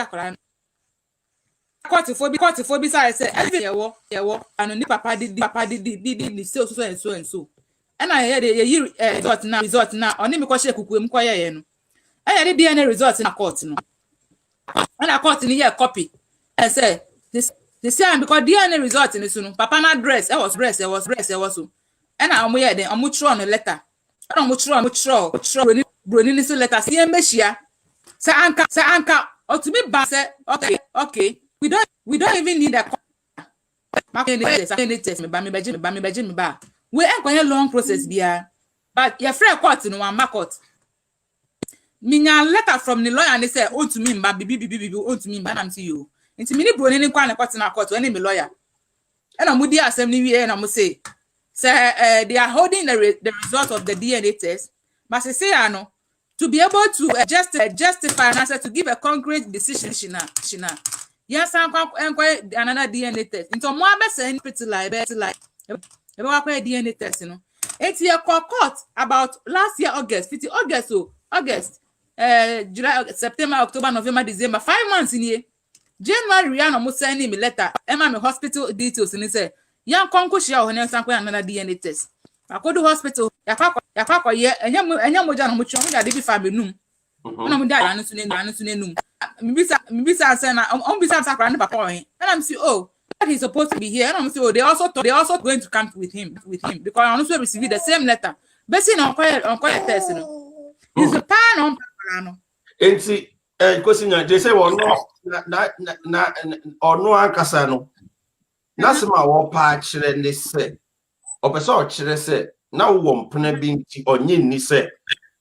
kra. Court for be say every yewo anu ni papa did so. And I heard a result now. Only me question kuku ko ye no. I had DNA result in a court no. And a court in here copy. I say this because DNA result in no. Papa na dress, I was so. And I'm here then I'm on a letter. I'm broni ni so letter. See embeshia. Say anka or to me ba say okay. We don't even need a test me ba. We ain't going a long process bia. But your friend court no one court. Minya letter from the lawyer and they say on to me ba bibi on to me ba am to you. Inti mini broni ni kwa na court when me lawyer. And I'm with the assembly we and I'm say they are holding the result of the DNA test. But say no to be able to justify and answer to give a concrete decision shina. Yes, I'm another DNA test. Into more be pretty like about DNA test, you know. 8 year court about last year August, July, September, October, November, December, 5 months in here. January, Rihanna almost sending me letter. Emma me hospital details and he said, young conco share when another DNA test. I go to hospital, Yakako, yeah, and young Mojan, which only I did family noon. I'm dying, Mibisa said, I'm besides papa, and I'm see, oh. He's supposed to be here, and I'm sure they also going to come with him because I also received the same letter. But see, on quiet test, you know. He's a pan on Pano. And see, question they say, well, no, Ankasano. Nasma war patch, and they say, or Pesach, say, now one penny or yin, say,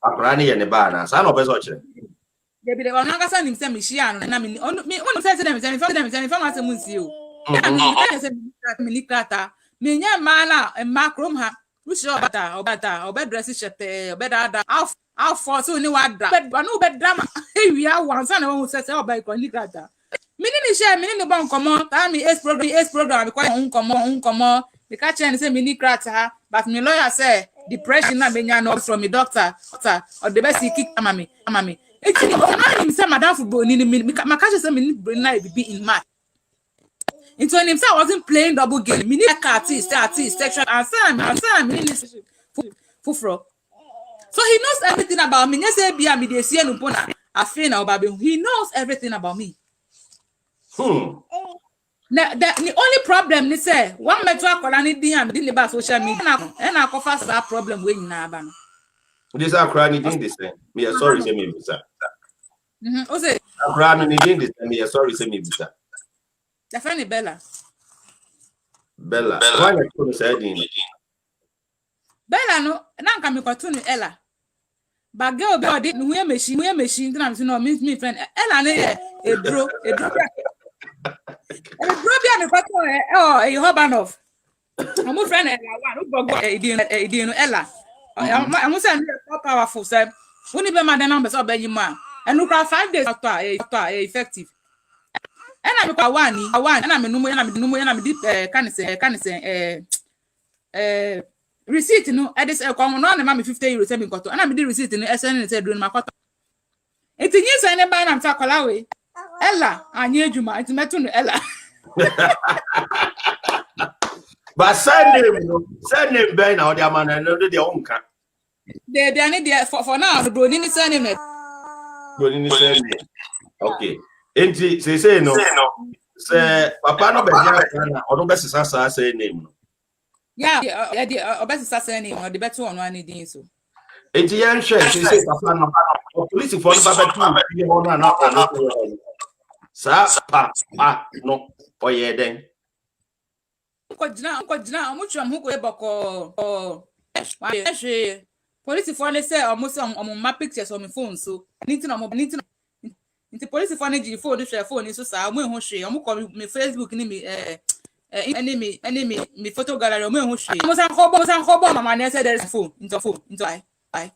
a granny and a banner. I know Pesach. They be the one Ankasan himself, Michiano, and I mean, on me, one says them, and from us, you. Minya mana and macrom ha. Which obata, dressy shete, obeda, I'll force you new ad, but no bed drama. Hey, we are one son who says, oh, by Conicata. Meaning share, meaning the bone come on, time is program, quite come on. The catcher and say mini crater, but my lawyer say depression na benya no from me doctor or the best he kick mammy. It's him say madam football ni my catcher say me na be in match. Into him say I wasn't playing double game. Me need artist section and say me fufro. So he knows everything about me. Yes, say be me dey see no pona afin na obabe. He knows everything about me. The only problem is say one metro akola ni din am din le ba social media na cover that problem we nyina aba no. This akra ni din this me sorry say me bisa. O say akra no ni din this me sorry say me bisa. The friend Bella. Why you to say din? Bella no na nka me kwatu ni Ella. But girl be odi no we machine na me no me friend Ella na e bro Brobia me kwato e Hobanov. Amu friend Ella one edin Ella. Amu say no powerful say. Woni be madam number so be yima. Enu kwa 5 days after effective. Ena me kwa one ena me numu di kanise receipt no e dis kwa no na ma me 50 euros say me kwato. Ena me di receipt no SN say do no makwato. Etinyi say ne ba na mta kola we. Ella, anya ejuma, enti metu no Ella. But send name ben na odi amana no de onka. They ani there for now bro ni send name. Okay. Enti say no. Say papa no be dia na odun be sisa say name no. Yeah, the obesisa say name or the better one ani din so. Enti yan hwe say papa no police for no baba tu bi ho na sa pa no oye den ko jina amuchu amhuko eboko police for say almost on my pictures on my phone so ninti police for na phone share phone so sa mo ehun hwe amuko me Facebook ni me photo gallery mo ehun hwe mo san khobo mama na say there is phone into I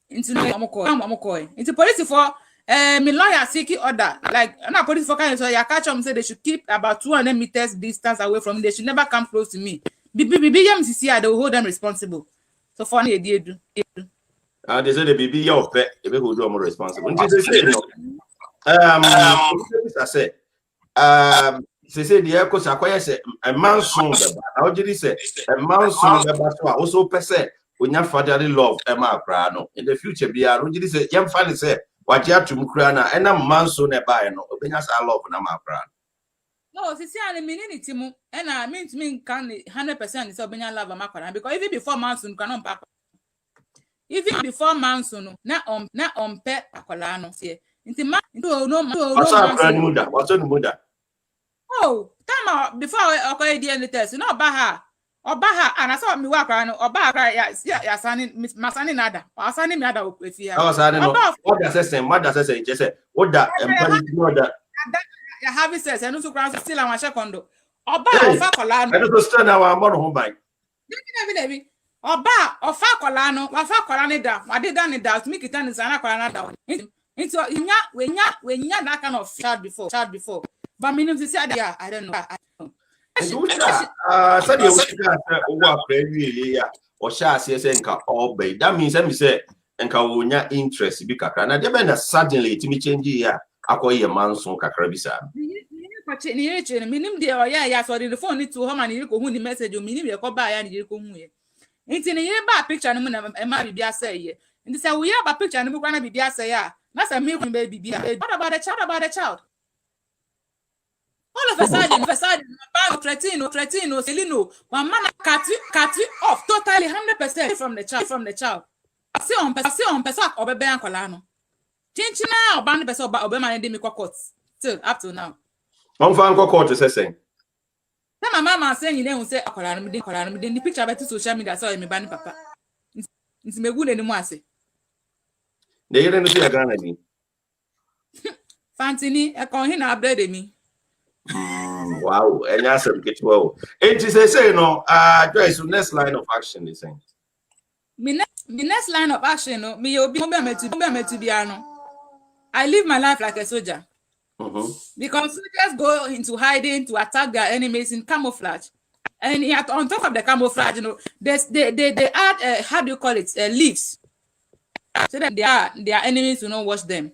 into no amuko into police for me lawyer seeking order like na police for kind so ya catch them say they should keep about 200 meters distance away from me. They should never come close to me. Bibi MCC they will hold them responsible. So for any they do. They say the baby your pet they will hold them responsible. They say the echo sakwaya say a man soon how did he say a man soon also per se when your fatherly love Emma Prano in the future be a did he say young family say what you have to Mukrana and a man soon a buy no openas I love Nama Pran. No, see, I mean it and I mean to me can 100% is obenya love Makara because even before monsoon cannot pack. Even before monsoon, not on pet akolano see. Into what's on Muda? Oh, time out before okay the test, no baha. Obaha and I saw me walk around Obaha ya sani masani nada. Or sani me ada if you what does I say? Just say what that have it says and also ground still and secondo. Oba ofa kolano. I don't stand our mother home by. Oba ofa kolano, wafa kolani da. What did done it does make it and sana kolana down. Into when ya that kind of child before. But minimum to say I don't know. Said you over prayer or shall say obey. That means let me say and Kawunya interest be kakra. Now there suddenly to me change here. I call your man son kakrabisa. Minim there, yeah, so the phone need to home and you go who the message you mean you go buy and you go home. It's in a year back picture and marry be say. And they say we have a picture and we're gonna be there say, that's a milk baby. What about the child? All of a sudden, Tretino, Celino, one man cut off totally 100% from the child. I see on Pesak or Bebe and Colano. Change now, Band Peso about Obama and Demi Cocots. Still up to now. I'm fine, Cocots is saying. Then my mama saying you don't say Colano, then the picture about social media saw me banning papa. It's me good anymore. Say. They didn't see a gun. Fantini, I call him updated me. Wow, and that's a get well. It is a say no, Joyce, next line of action is saying. Me next line of action, no, me obi to be ano. I live my life like a soldier. Because soldiers go into hiding to attack their enemies in camouflage. And on top of the camouflage, you know, they add how do you call it? Leaves. So that their enemies will not watch them.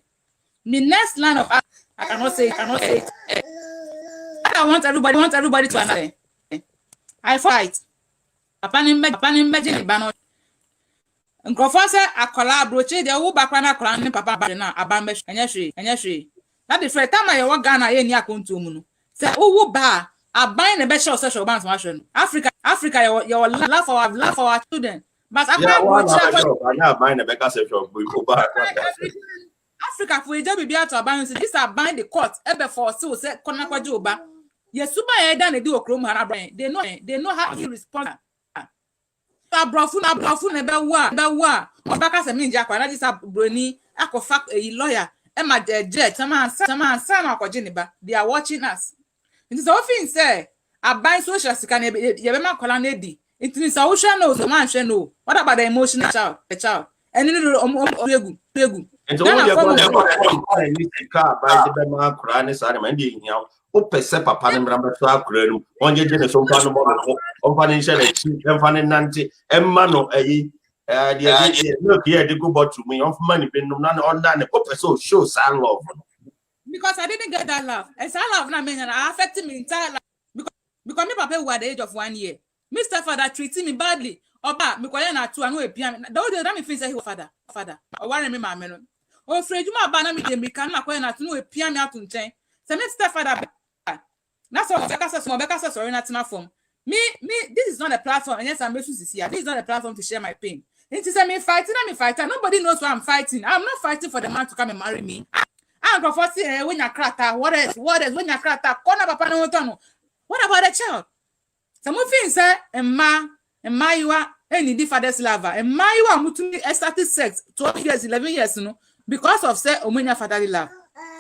The next line of action, I cannot say it. I want everybody to understand. I fight. Upon imagine banner. And Professor, I collaborate the whole background clan papa na abambe and that the first time I walk Ghana any akuntu say oh ba aban the best social bands Africa your laugh our children but Africa for job be out aban this aban the court ebe for so say kona kwaje oba yesuba e da na di okrom hara they know how to respond abrafu na be wa obaka se mi nja kwa na this broni akofa lawyer Emma judge sama akwaje ne ba they are watching us it is often say aban social sika na ye be ma kola na di it is social no so man hwe no what about the emotional child and no egu and so what you going to car by the man kra ne sa na man dey hia o pese papa ne mra beto akra nu onye je ne so mfa no mo o mfa ne nche na chi mfa ne nante emma no ayi look here they go but to me on money been no on that so show some love because I didn't get that love and some love na me na affecting me entire life because me papa who at the age of 1 year Mr. Father treating me badly oba me kwaya na 2 anu epia me that me feel say he was father o worry me ma me no o frejuma ba na me dey me kan na kwaya na 2 anu epia me atu nchen say Mr. Father na so beka say sorry na tina form me this is not a platform and yes I'm making this here this is not a platform to share my pain. It is me fighting. Nobody knows why I'm fighting. I'm not fighting for the man to come and marry me. I'm going for say when you crata. What else? When you crata? What about the child? Some of things say Emma you are any father's lover. Emma you are mutually started sex 12 years, 11 years, because of say omenya fatherly love.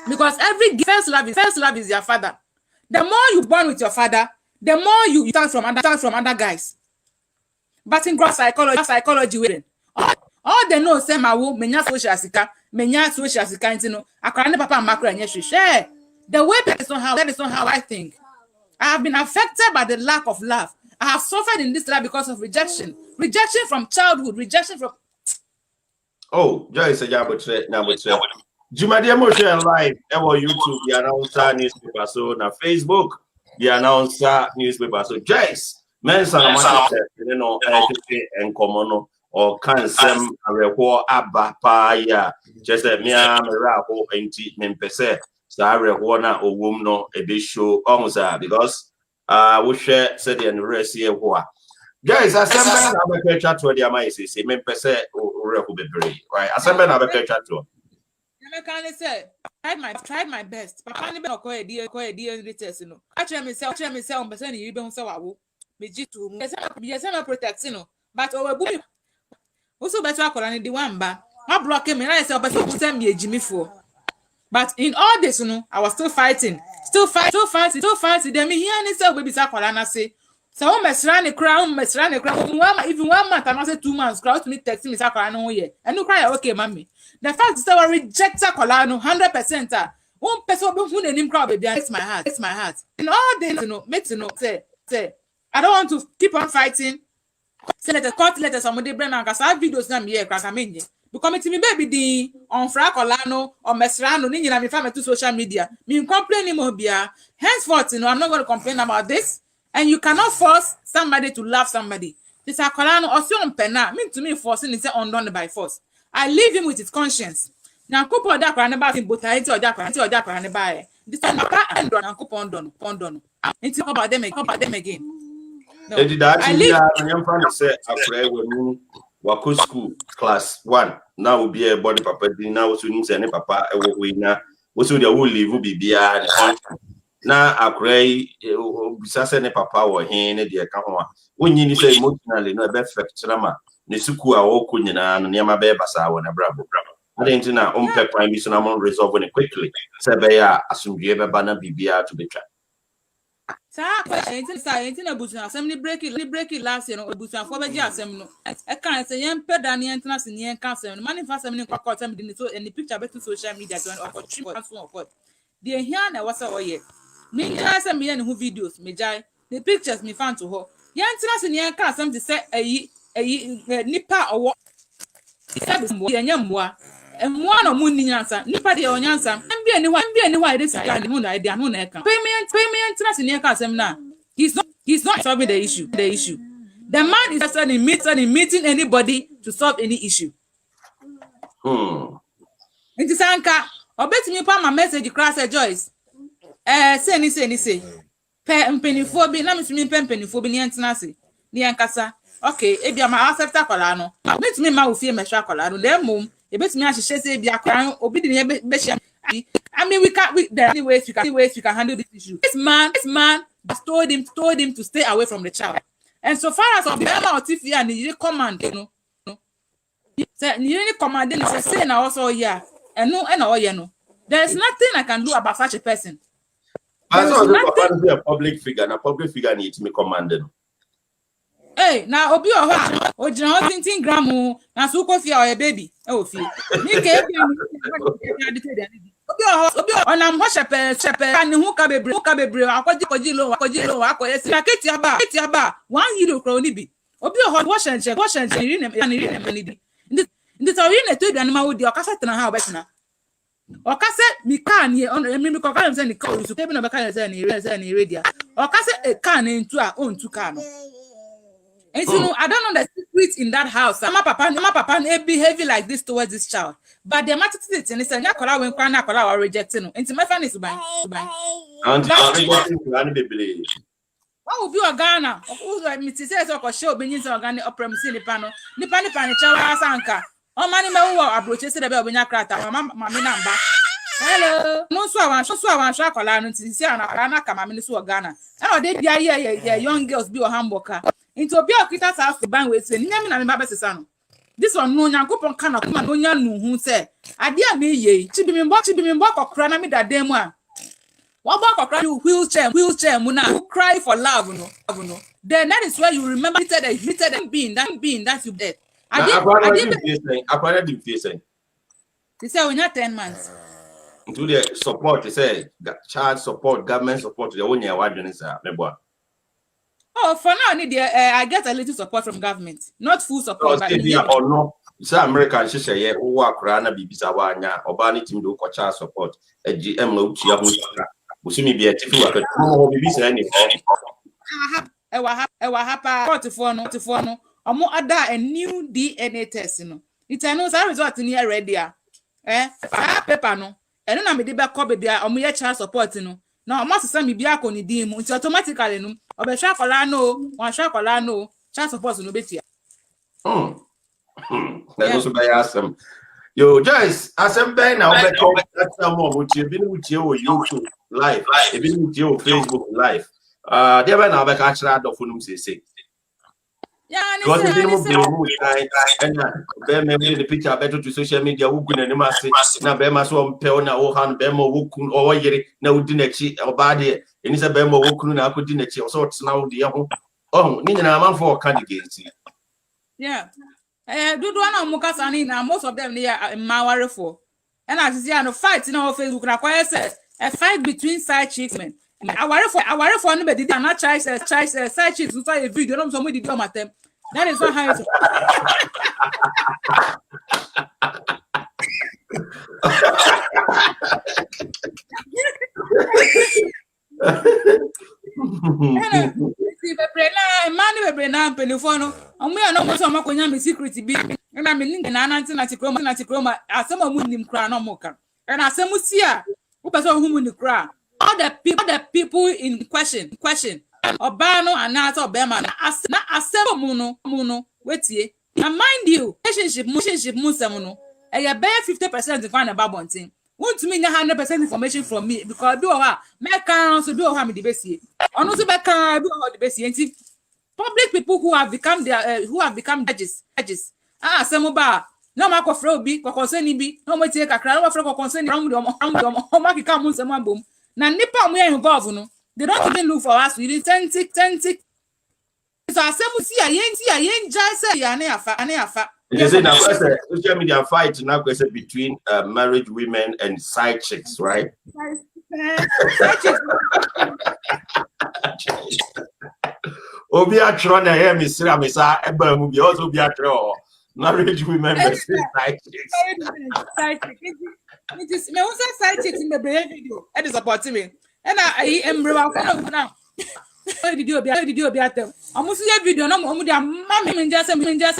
Because every first love is your father. The more you born with your father, the more you start from other guys. But in gross psychology, all they know say mawu menya social sika ntino akara ne papa makra nya hwehwe the way that is not how I think. I have been affected by the lack of love. I have suffered in this life because of rejection from childhood, rejection from Joyce Jabotre na botre Jumade mo share live ewo YouTube the announcer newspaper so na Facebook the announcer newspaper so Joyce Mensa na machete no en komono o kansem areho aba pa ya jese mia meraho enti mempese sa areho na owom no ebe show omusa because we share said the rest here ho guys assemble na be chat to the amai say mempese oreho bebre right assemble na be chat to I can say tried my best papa ni be ko e test no actually me say on person you be say wawo meji to mu yes am protecting no but owebu me also better akola ni di wamba ma block me na say person put me ejimifo but in all this I was still fighting then me hear ni say obebi say akola na say o mesra ne kra even 1 month and say 2 months crowd to me text me say akola no ye and no cry okay mommy the fact is that we reject akola no 100% one person who name crowd baby it's my heart in all this make say I don't want to keep on fighting. Say let somebody bring me because I have videos na me here kaka menye. Because me baby di on frakolano or mesrano ni nyina me fa me to social media. Me complain mo bia. Henceforth, I'm not going to complain about this. And you cannot force somebody to love somebody. This akolano osion pena mean to me forcing it undone by force. I leave him with his conscience. Now couple da kwa ne ba both enti oja kwa ne ba e. This time ka endon and couple pondon. Enti about them again. No. I am trying to say after when wako school class 1 now will be a body papa now so nim say ne papa e wo na wo so dia wo live bibia na akrai bisa say ne papa wo hen ne de ka ho a wonyi ni say emotionally no be affect ma ne suku a wo ko nyina no ne ma be basa wo na brabo adenti na umpe prime bi so na mo resolve it quickly say be ya asumdue be ba na bibia to be try Sa question sa na busu asem ni break it last year no busu afo beji asem no e kan say yen peda ne entena se ne yen kan asem no man fa asem ni kwakọ asem di so any picture betu social media to opportunity for God the here na wasa oye me asem yen hu videos me jai the pictures me fan to ho yen entena se ne yen kan asem di say eyi nipa owo sabi mbo yen mmoa mmoa no mu nyansa nipa de onyansa mbia ni wa ide sika ni mu na ide anu na eka payment trust ni eka asem na he's not solving the issue the man is interested in meeting anybody to solve any issue nti sanka obetimi pa ma message class Joyce say ni pe mpenifo bi na mitimi pe mpenifo bi ni entena se ni enkasa okay e bia ma accept akola no mitimi ma ofie mehwa akola no dem mum ebetimi ahihye say bia akola obi di ne be hye I mean there are any ways you can handle this issue. This man just told him to stay away from the child. And so far as of the TV and the command, say you command say na also here. And no. There is nothing I can do about such a person. I saw a public figure needs me commanded. Hey, now obi o jina o tintin gram na so ko fi o baby e o fi ni ke bi obi ona mo shepe kan hu ka bebre akoji lo akoye si aketi aba €1 kro ni bi obi wo shenche ri ne di ndi to ri ne to aduane ma wodi okasa tena ha obetena okase mi kan ye on mi ko kan se ni ka so ke bi no be kan se ni radio okase e kan ntu a on tu kan no. And so I don't know the secret in that house. My papa be heavy like this towards this child. But the matter is, and it's a Nakola when Nakola are rejecting. And to my fan is by. And what will be a Ghana? Who's like Mrs. says or show beneath organic opera in panel. The pani child sanka. Oh, money may well approach the bell when you crack out. Mamma number. Hello. No swan chocolate and see Anna come a minute to Ghana. Oh, they yeah, young girls be a hamburger. Into be a kita sa to ban we say nyame na me ba besesa no this one no nyankopon kana kuma no nya nu hu say ade a me ye chibi me mbo kokra na me dadam a wo ba kokra you wheelchair mu na cry for love no then that is where you remember that being that you dead I did say they say when you 10 months into the support they say child support government support the one year wadwene sa meboa. Oh, for now, I get a little support from government, not full support. But or no, say American she say who work rana bibisa wanya obani team do child support. GM no chia hu. Usimi be atifu wa ko bibisa any ewa hapa 44 no. Omo ada a new DNA test no. It no say result ni ready paper no. Eno na me de be ko bebia omo ye child support no. No, must send me be a con dim, it's automatically no, or be shark or one shark or no, chance of person no betia. That also by awesome. Yo, Joyce, as I'm been now, that's more with you, been with you, YouTube live, been with you, Facebook live. There were now back actually out of whom say. Yeah, because we didn't and the picture better to social media who couldn't say na bema so mpeo na o han bema wo kun o yere na udi nachi obade eni se bema wo kun na akodi nachi o so tsena wo de ho oh ni nyina man for candidates. Yeah, dudu na mukasa ni na most of them they are maware for and as you see no fight na Facebook na kwa say a fight between side chicks men. Aware for no be did na side chicks so a video no so mo did on matem. That is not how it man na penifo omo ya no mo so makonya me secret bi na me link na ananti na tikroma asema mu nim kra no mo ka na asemu si a wo pese hu mu ni kra all the people in question oba no anata obema na asema mu no wetie na mind you relationship mu sem no e ya be 50% for na babontin won't mean 100% information from me because do ha me kan so do ha me de besie ono so be kan do ha de besie nti public people who have become judges asemo ba no ma ko fra obi ko concern bi no mo tie kakra no fra ko concern ram do mo makika mu nsem abom na nipa mo ye involve no They don't even look for us. We didn't think. So I said, see, I ain't just say, I never. You say now, social media fight now between married women and side chicks, right? Side chicks. Obia Tron, I am Miss Ramisa, Ebba movie also be a draw. Married women versus side chicks. Side chicks. It is me also side chicks in the video. That is supporting me. And I am now. Video be at them. I must see a video. No, mommy just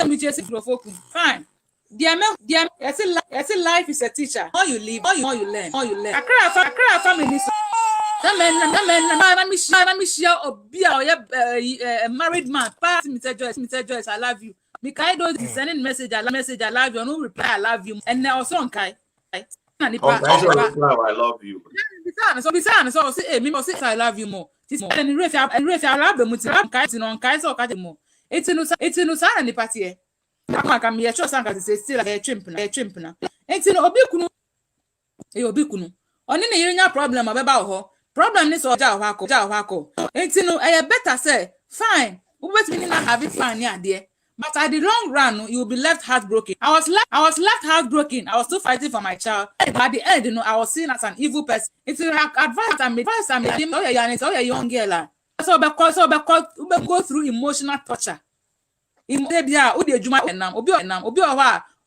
me chasing for fine. I say life is a teacher. How you live, how you learn. I cry family. That man, me share or be a married man. Pass Mr. Joyce, I love you. Mikai don't sending message, I love you. No reply, I love you. And now son Kai. I love you. So say, me say I love you more. And if I love them, Kai so catch more. It's no sign in the party. I can be a choice and say still a chimp now. It's no Obikunu. On any problem about her. Problem is or Jawako. It's no, I better say, fine. What's meaning I have it fine, yeah, dear. But at the long run, you'll be left heartbroken. I was left heartbroken. I was still fighting for my child. But at the end, I was seen as an evil person. It's advice I made him. Oh yeah, young girl. So because go through emotional torture. In Debia, Udi Juma and Nam, Obio,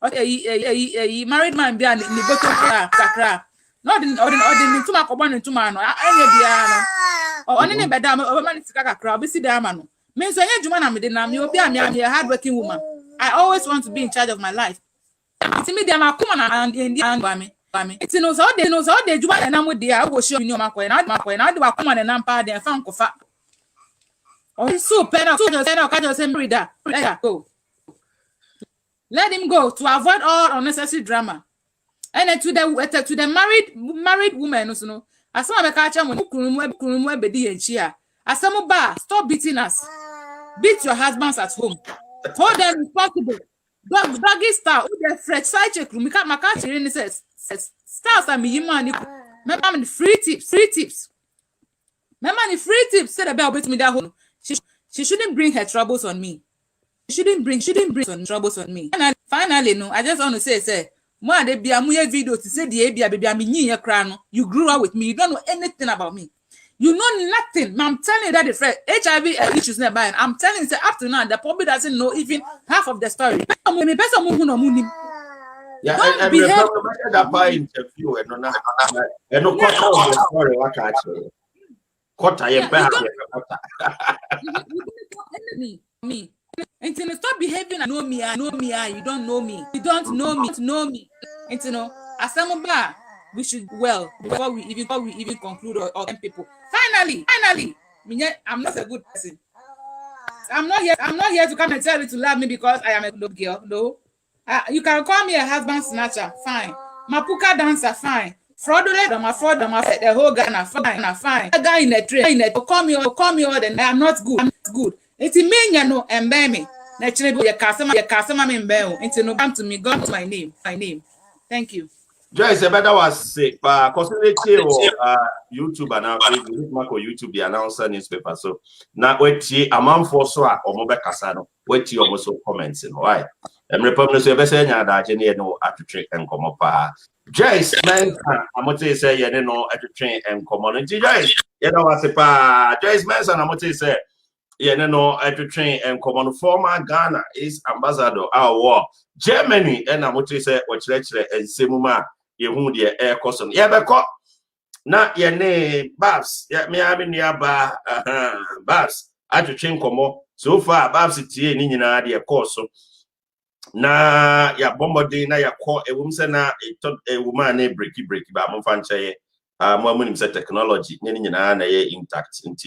a married man be an Sakra. Not in too much one and 2 man, or any madam or man is a crowd, see the man. Means when you you'll be a hardworking woman. I always want to be in charge of my life. It's me, them are common and in the end by me. It's no so they do and I'm with the I will show you my coin. I do a common and I'm part and found coffee. Oh, it's so pen up reader. Let him go to avoid all unnecessary drama. And then to the married woman, no. As some of the catcher when Kurum Bedi and Chia. As some bar, stop beating us. Beat your husbands at home. Hold them responsible. Doggy style. Who the fresh side check room? My country really says stars and me money. Remember free tips. Remember the free tips. Said about beat me that home. She shouldn't bring her troubles on me. She shouldn't bring some troubles on me. Finally, no. I just want to say. More they be a video to say the baby I'm in crown. You grew up with me. You don't know anything about me. You know nothing. I'm telling you that the HIV issues nearby. I'm telling you up to now the public doesn't know even half of the story. Yeah, and that by interview and no story what actually. What I am me. And to stop behaving and know me, you don't know me. You don't know me. And to know, as some bar, we should before we even conclude or people. Finally, I'm not a good person. I'm not here to come and tell you to love me because I am a good girl. No. You can call me a husband snatcher, fine. Mapuka dancer, fine. Fraudulent, I'm a fraud, the whole Ghana, fine. A guy in a train, call me all, then I'm not good. It's me, you know, and baby. Naturally, your customer, me, into no come to me, go to my name. Thank you. Joyce, I better was sick, but constantly YouTube and now YouTube the announcer newspaper. So now wait, a man for so or mobile casano. Wait, you almost comments in why. And Republic of Bessia that you know at the trick and come up. Joyce, man, I'm going to say, you know, at the train and community. Joyce, you know what's a Joyce Manson, I'm going to say. Yeah, no, at the train and common former Ghana is ambassador our war. Germany and I'm what you say, what lecture and Simuma, you who the air custom. Yeah, but not your name, Babs. Yeah, me having nearby Babs at the train como. So far, Babs it's here in the course. Na ya bombarding na ya call a woman a woman named breaky, but I'm fan say, more technology, intact in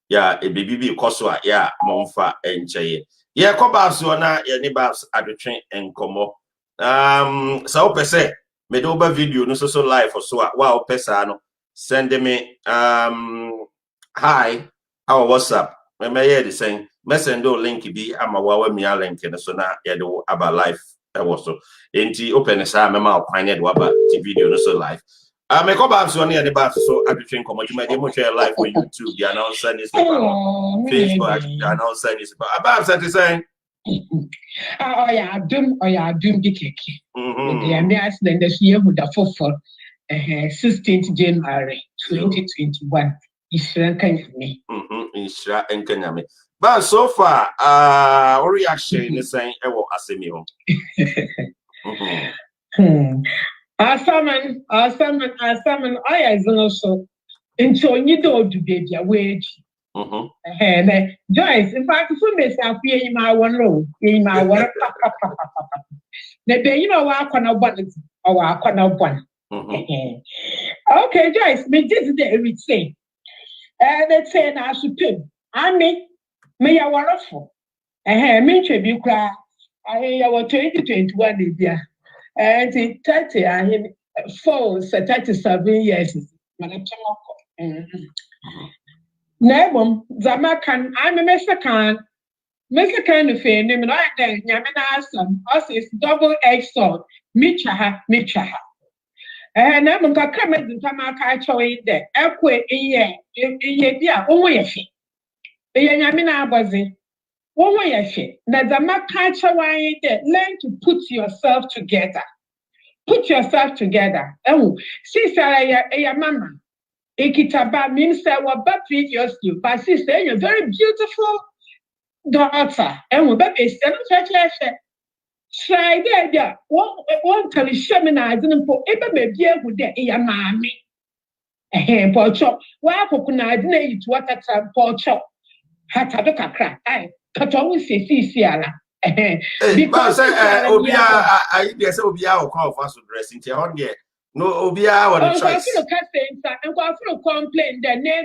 yeah, a baby koswa, yeah, monfa and chay. Yeah, cobabs na ya nibabs at the train and como. So per se, made over video no so live or so wow pesano. Send me hi our WhatsApp. Me may the same. Messenger link be ama wawe mi link and so na ya do about life. I was so. Enti open sa mema opined waba video no so live. I go back to the back so I think come you might share live on YouTube. The announcer is Facebook. The announcer is about that is saying. Oh yeah, doom the cake. The accident this year with the 16th January 2021. Israel can me. Israel and Kenyame. But so far, our reaction is saying, I will ask me. Asaman, I as also into you do baby a wage. Joyce, in fact, some may say, in my one room, in my one. You know, I can't one or I can't one. Okay, Joyce, me this day we say. Let's say I should pay. I may I want for. Me you cry. I 2021 is there. And 30, I have 37 years. Nebum, Zamakan, I'm a Mexican. Mexican of fame, and I then Yamina son, us is double X salt, Michaha. And I'm going to come in Tamaka in there. Equa in ye, dear, only a fee. Yamina was it. One way a shit. Now the Makacha there. Learn to put yourself together. Put yourself together. Oh, sister, a mama. Ikitaba means that what but previously, but sister, you're very beautiful daughter. And we baby stand try there. One can shamanize and put ever maybe with the mammy. A porchop. Why could I deny to what at a porchop? Had a look at crack. But always say, because I guess Obia will call for us to dress in here. No, Obia or the choice. I'm going to complain the name.